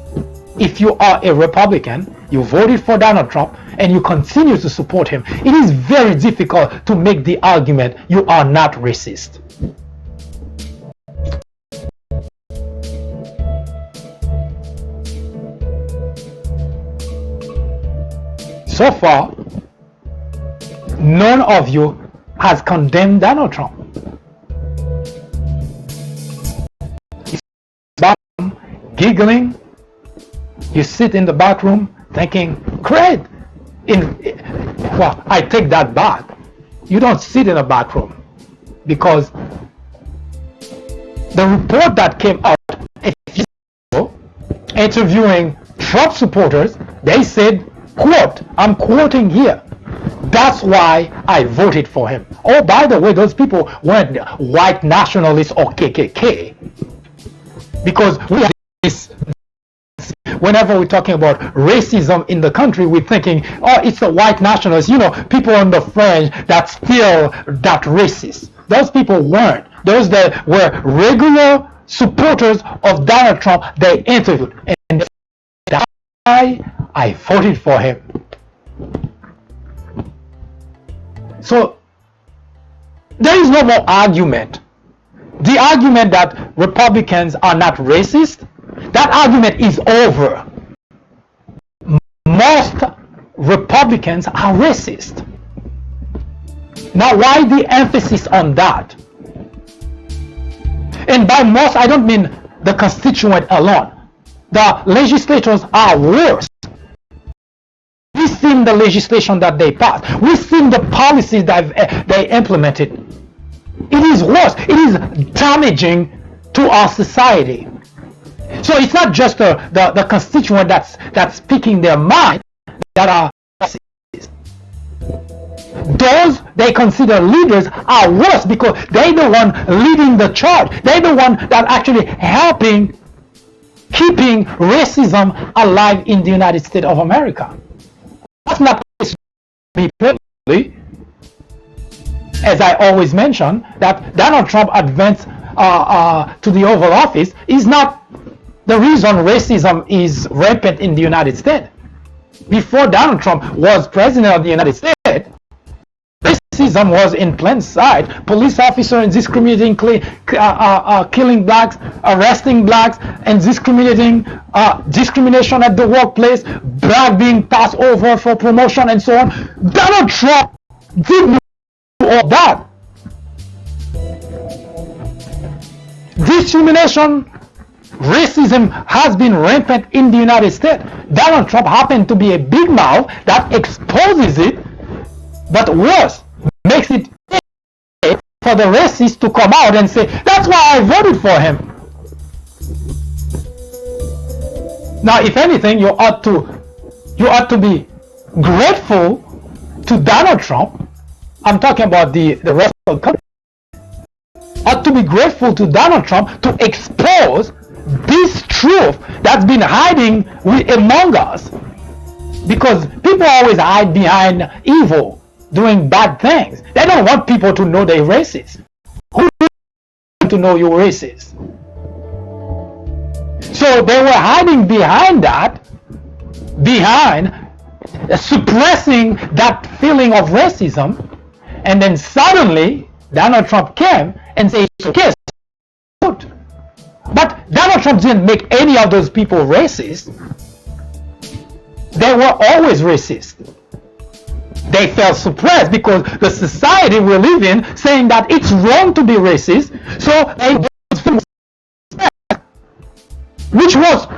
If you are a Republican, you voted for Donald Trump, and you continue to support him, it is very difficult to make the argument you are not racist. so far, none of you has condemned Donald Trump. Giggling, you sit in the back room thinking, great. Well, I take that back. You don't sit in a back room, because the report that came out a few years ago, interviewing Trump supporters, they said, quote, I'm quoting here, that's why I voted for him. Oh, by the way, those people weren't white nationalists or KKK, because we have this, whenever we're talking about racism in the country, we're thinking, oh, it's the white nationalists, people on the fringe that's still that racist. Those people weren't. Those that were regular supporters of Donald Trump, they interviewed. And that's why I voted for him. So there is no more argument. The argument that Republicans are not racist, that argument is over. Most Republicans are racist. Now, why the emphasis on that? And by most, I don't mean the constituent alone. The legislators are worse. We've seen the legislation that they passed. We've seen the policies that they implemented. It is worse. It is damaging to our society. So it's not just the constituent that's speaking their mind that are racist. Those they consider leaders are worse, because they're the one leading the charge. They're the one that actually helping keeping racism alive in the United States of America. That's not me personally. As I always mention, that Donald Trump advanced to the Oval Office is not the reason racism is rampant in the United States. Before Donald Trump was president of the United States, racism was in plain sight. Police officers discriminating, killing blacks, arresting blacks, and discrimination at the workplace, black being passed over for promotion, and so on. Donald Trump did all that. Discrimination, racism has been rampant in the United States. Donald Trump happened to be a big mouth that exposes it, but worse, makes it for the racists to come out and say, that's why I voted for him. Now, if anything, you ought to be grateful to Donald Trump. I'm talking about the rest of the country. Ought to be grateful to Donald Trump to expose this truth that's been hiding among us, because people always hide behind evil, doing bad things. They don't want people to know they're racist. Who want to know you're racist? So they were hiding behind that, behind suppressing that feeling of racism, and then suddenly Donald Trump came and said, okay, but Donald Trump didn't make any of those people racist. They were always racist. They felt suppressed because the society we live in saying that it's wrong to be racist, so they which was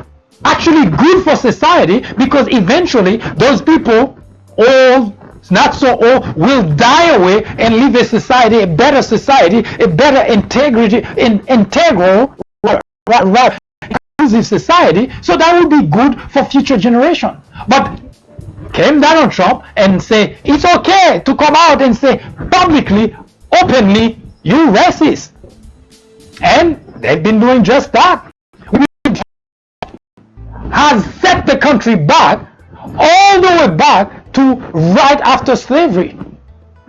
actually good for society, because eventually those people, old, not so old, will die away and leave a society, a better society, a better integral, inclusive society, so that will be good for future generation. But came Donald Trump and say it's okay to come out and say publicly, openly, you racist, and they've been doing just that. Has set the country back all the way back to right after slavery,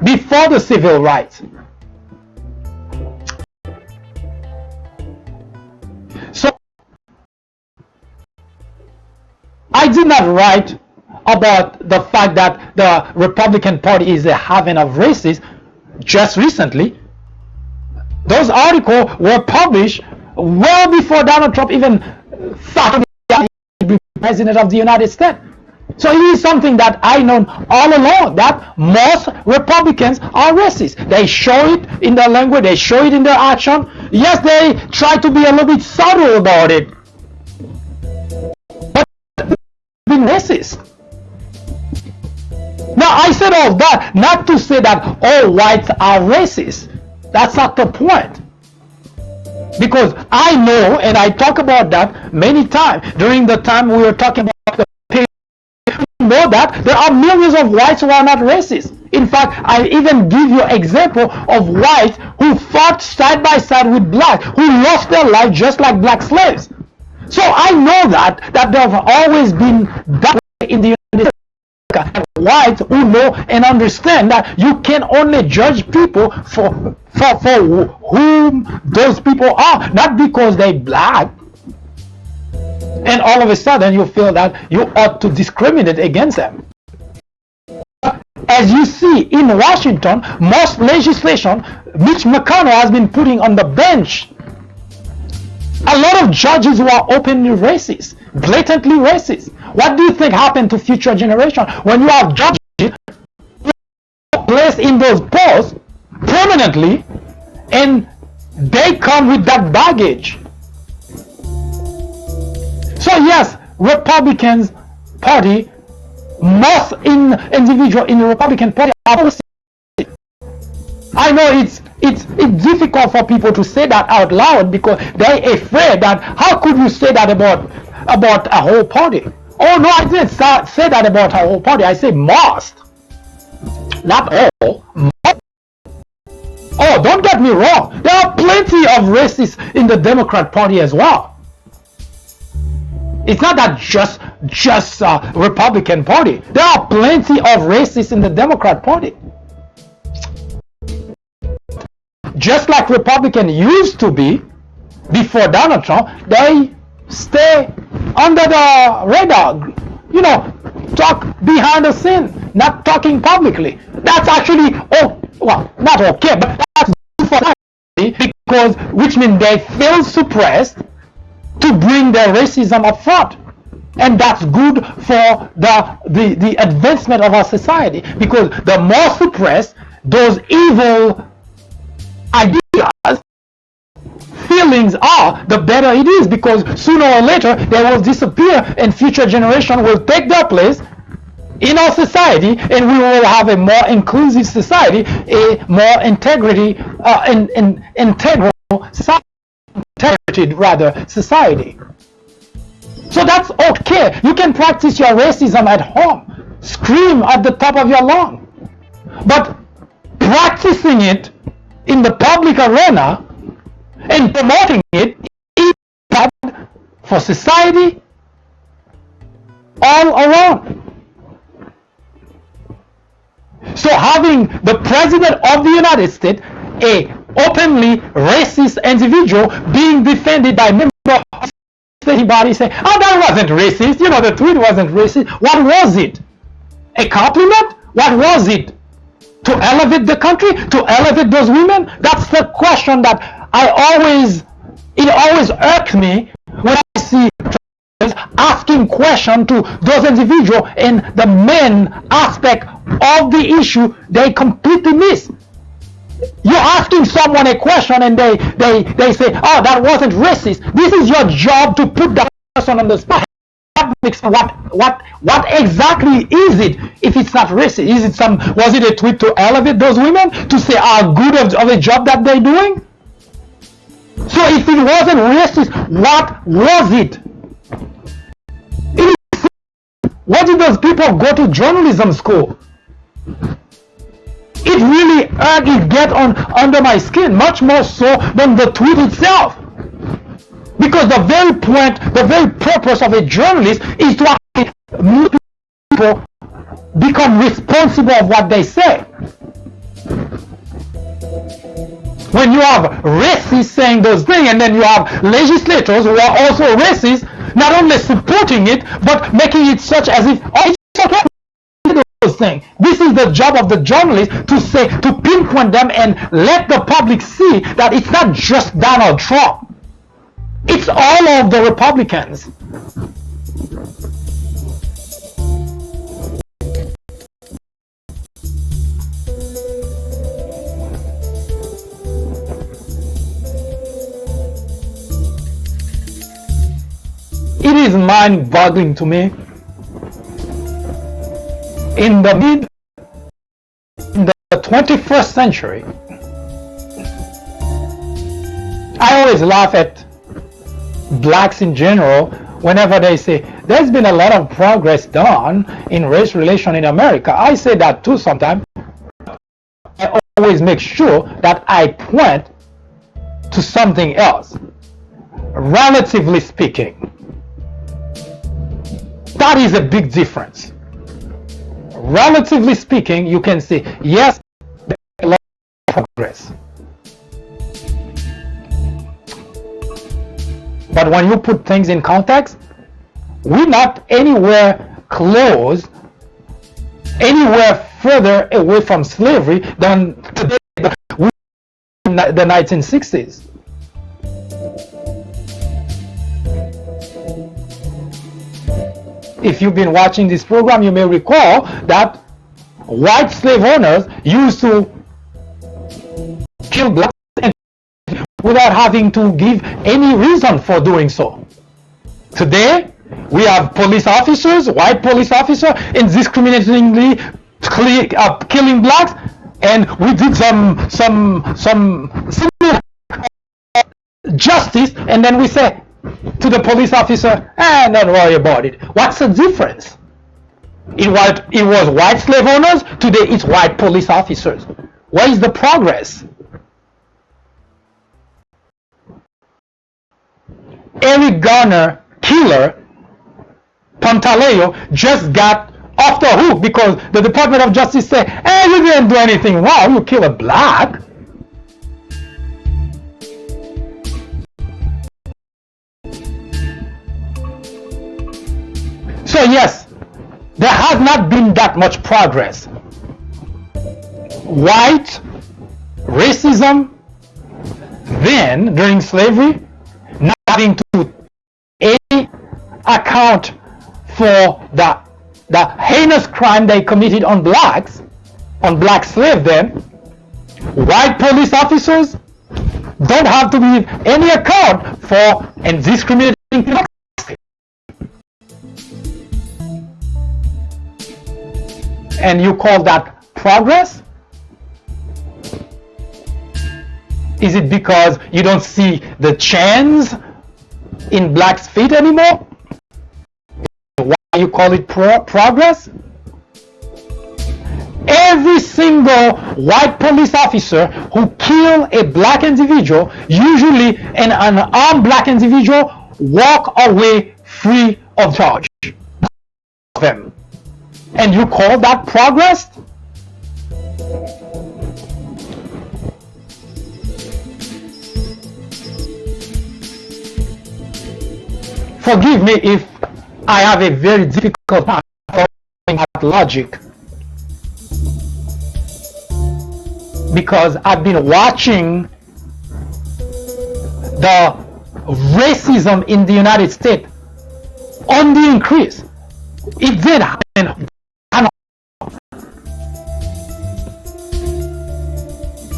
before the civil rights. So I did not write about the fact that the Republican Party is a haven of racists just recently. Those articles were published well before Donald Trump even thought to be president of the United States. So it is something that I know all along, that most Republicans are racist. They show it in their language, they show it in their action. Yes, they try to be a little bit subtle about it, but being racist. Now, I said all that not to say that all whites are racist. That's not the point. Because I know, and I talk about that many times during the time we were talking about the pay. Know that there are millions of whites who are not racist. In fact, I even give you example of whites who fought side by side with blacks, who lost their life just like black slaves. So I know that there have always been that way in the United States. Whites who know and understand that you can only judge people for whom those people are, not because they black. And all of a sudden you feel that you ought to discriminate against them. As you see in Washington, most legislation Mitch McConnell has been putting on the bench, a lot of judges who are openly racist, blatantly racist. What do you think happened to future generations when you have judges placed in those posts permanently and they come with that baggage? So yes, Republicans Party, most individual in the Republican Party are racist. I know it's difficult for people to say that out loud because they're afraid that how could you say that about a whole party? Oh no, I didn't say that about a whole party. I say most, not all. Most. Oh, don't get me wrong. There are plenty of racists in the Democrat Party as well. It's not that just Republican Party. There are plenty of racists in the Democrat Party. Just like Republicans used to be before Donald Trump, they stay under the radar, talk behind the scene, not talking publicly. That's actually, not okay, but that's good for them because, which means they feel suppressed to bring their racism up front. And that's good for the advancement of our society, because the more suppressed those evil ideas, feelings are, the better it is, because sooner or later they will disappear and future generation will take their place in our society, and we will have a more inclusive society, a more integral society. So that's okay. You can practice your racism at home, scream at the top of your lung, but practicing it in the public arena and promoting it is bad for society all around. So having the President of the United States, a openly racist individual, being defended by members of the state body saying, oh, that wasn't racist, the tweet wasn't racist. What was it? A compliment? What was it? To elevate the country? To elevate those women? That's the question that it always irks me when I see asking questions to those individuals, and the main aspect of the issue they completely miss. You're asking someone a question and they say, oh, that wasn't racist. This is your job to put that person on the spot. What exactly is it if it's not racist? Was it a tweet to elevate those women, to say how good of a job that they're doing? So if it wasn't racist, what was it? Why did those people go to journalism school? It really get under my skin, much more so than the tweet itself. Because the very point, the very purpose of a journalist is to actually make people become responsible of what they say. When you have racists saying those things, and then you have legislators who are also racist, not only supporting it, but making it such as if, oh, it's okay. Those things. This is the job of the journalist, to pinpoint them and let the public see that it's not just Donald Trump. It's all of the Republicans. is mind-boggling to me. In the 21st century, I always laugh at blacks in general whenever they say there's been a lot of progress done in race relation in America. I say that too sometimes. I always make sure that I point to something else. Relatively speaking, that is a big difference. Relatively speaking, you can say yes, there's a lot of progress. But when you put things in context, we're not anywhere close, anywhere further away from slavery than today in the 1960s. If you've been watching this program, you may recall that white slave owners used to kill blacks without having to give any reason for doing so. Today, we have police officers, white police officers, indiscriminately killing blacks, and we did some similar justice, and then we say to the police officer, don't worry about it. What's the difference? It was white slave owners, today it's white police officers. What is the progress? Eric Garner killer Pantaleo just got off the hook because the Department of Justice said, you didn't do anything wrong, you kill a black. So yes, there has not been that much progress. White racism then, during slavery, not having to any account for the heinous crime they committed on blacks, on black slaves then, white police officers don't have to give any account for and discriminating blacks. And you call that progress? Is it because you don't see the chains in blacks' feet anymore? Why you call it progress? Every single white police officer who kill a black individual, usually an unarmed black individual, walk away free of charge. Them. And you call that progress? Forgive me if I have a very difficult time following that logic, because I've been watching the racism in the United States on the increase. It did happen.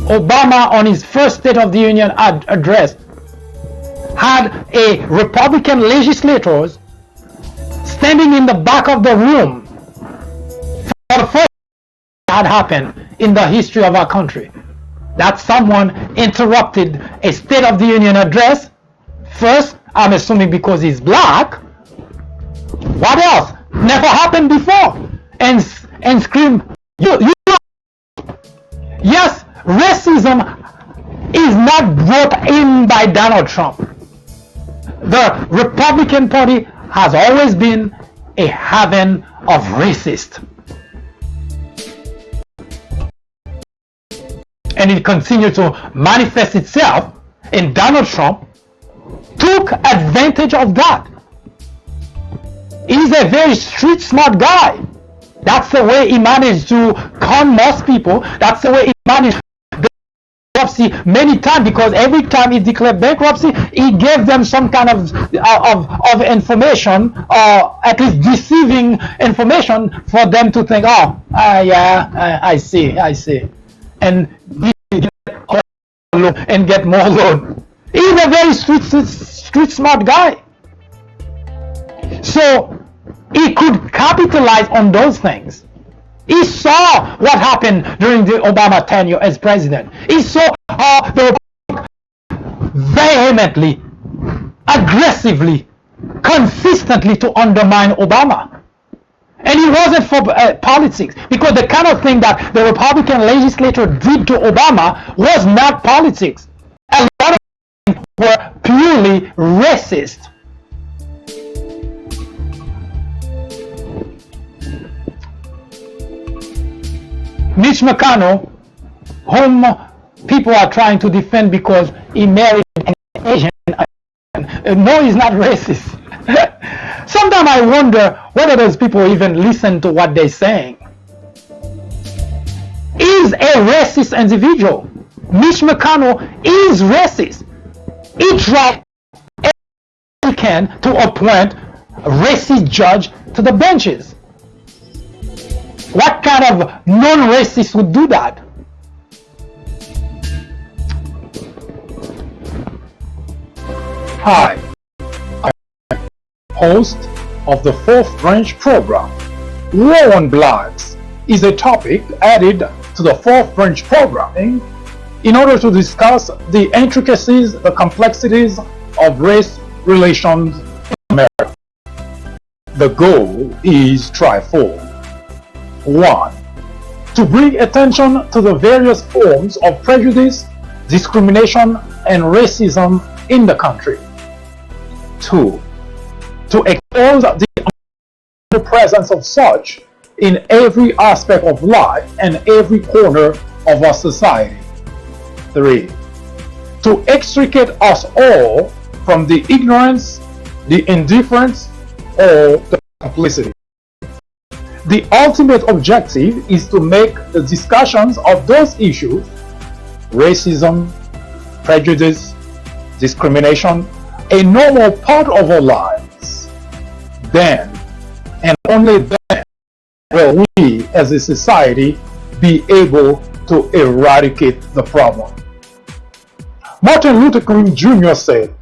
Obama, on his first State of the Union address, had a Republican legislators standing in the back of the room for the first time that had happened in the history of our country. That someone interrupted a State of the Union address. First, I'm assuming because he's black. What else? Never happened before. And scream, you. Yes, racism is not brought in by Donald Trump. The Republican Party has always been a haven of racists. And it continued to manifest itself, and Donald Trump took advantage of that. He's a very street smart guy. That's the way he managed to con most people. That's the way he managed bankruptcy many times, because every time he declared bankruptcy, he gave them some kind of information, or at least deceiving information for them to think, I see, and get more loan. He's a very street smart guy. So he could capitalize on those things. He saw what happened during the Obama tenure as president. He saw how the vehemently, aggressively, consistently to undermine Obama. And it wasn't for politics, because the kind of thing that the Republican legislature did to Obama was not politics. A lot of them were purely racist. Mitch McConnell, whom people are trying to defend because he married an Asian, no, he's not racist. Sometimes I wonder whether those people even listen to what they're saying. He's a racist individual. Mitch McConnell is racist. He tried everything he can to appoint a racist judge to the benches. What kind of non-racist would do that? Hi, I'm host of the Fourth Branch program. War on Blacks is a topic added to the Fourth Branch programming in order to discuss the intricacies, the complexities of race relations in America. The goal is threefold. 1. To bring attention to the various forms of prejudice, discrimination, and racism in the country. 2. To expose the presence of such in every aspect of life and every corner of our society. 3. To extricate us all from the ignorance, the indifference, or the complicity. The ultimate objective is to make the discussions of those issues, racism, prejudice, discrimination, a normal part of our lives. Then, and only then, will we as a society be able to eradicate the problem. Martin Luther King Jr. said,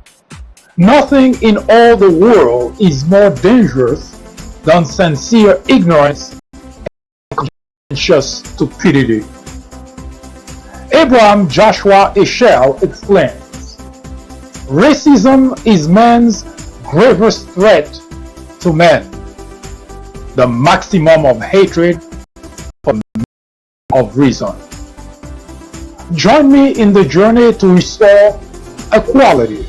"Nothing in all the world is more dangerous than sincere ignorance and conscious stupidity." Abraham Joshua Heschel explains, "Racism is man's gravest threat to man, the maximum of hatred for of reason." Join me in the journey to restore equality.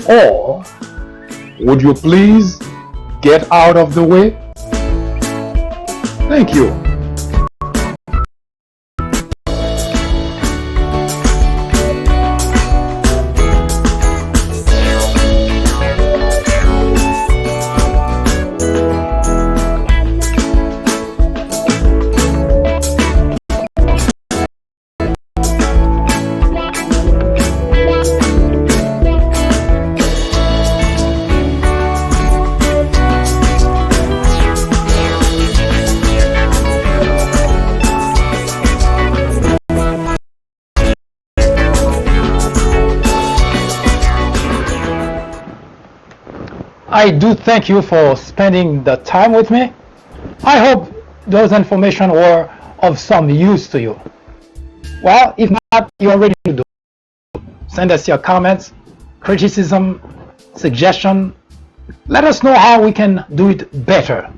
Or would you please get out of the way? Thank you. I do thank you for spending the time with me. I hope those information were of some use to you. Well, if not, you already do. Send us your comments, criticism, suggestion. Let us know how we can do it better.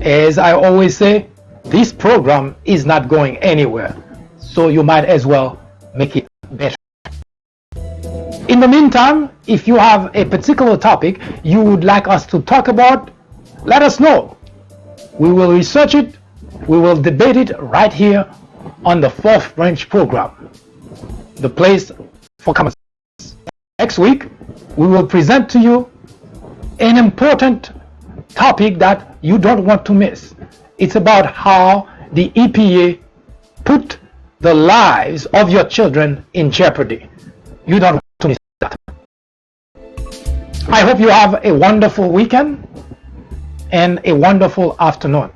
As I always say, this program is not going anywhere, so you might as well make it better. In the meantime, if you have a particular topic you would like us to talk about, let us know. We will research it, we will debate it right here on the Fourth Branch program, the place for common sense. Next week, we will present to you an important topic that you don't want to miss. It's about how the EPA put the lives of your children in jeopardy. You don't want to miss that. I hope you have a wonderful weekend and a wonderful afternoon.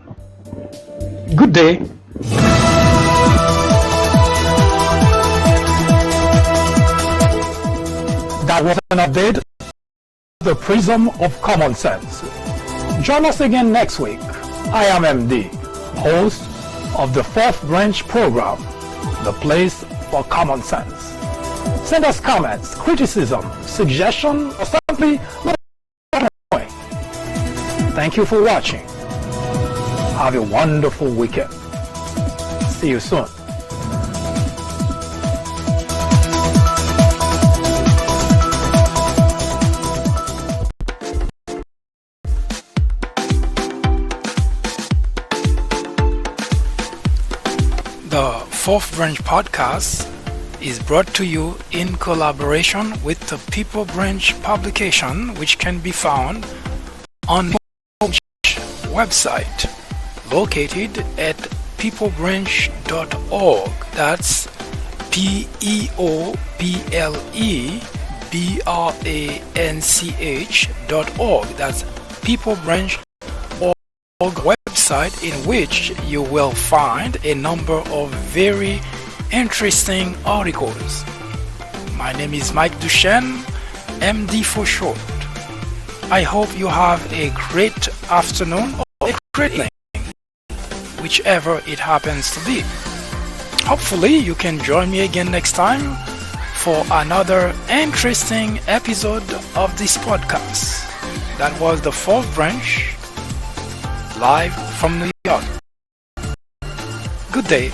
Good day. That was an update the prism of common sense. Join us again next week. I am MD, host of the Fourth Branch program, The Place for Common Sense. Send us comments, criticism, suggestions, or simply let us know. Thank you for watching. Have a wonderful weekend. See you soon. The Fourth Branch podcast is brought to you in collaboration with the People Branch publication, which can be found on the website located at peoplebranch.org. That's peoplebranch.org. That's peoplebranch.org website, in which you will find a number of very interesting articles. My name is Mike Duchesne, MD for short. I hope you have a great afternoon or a great evening, whichever it happens to be. Hopefully you can join me again next time for another interesting episode of this podcast. That was the Fourth Branch, live from New York. Good day.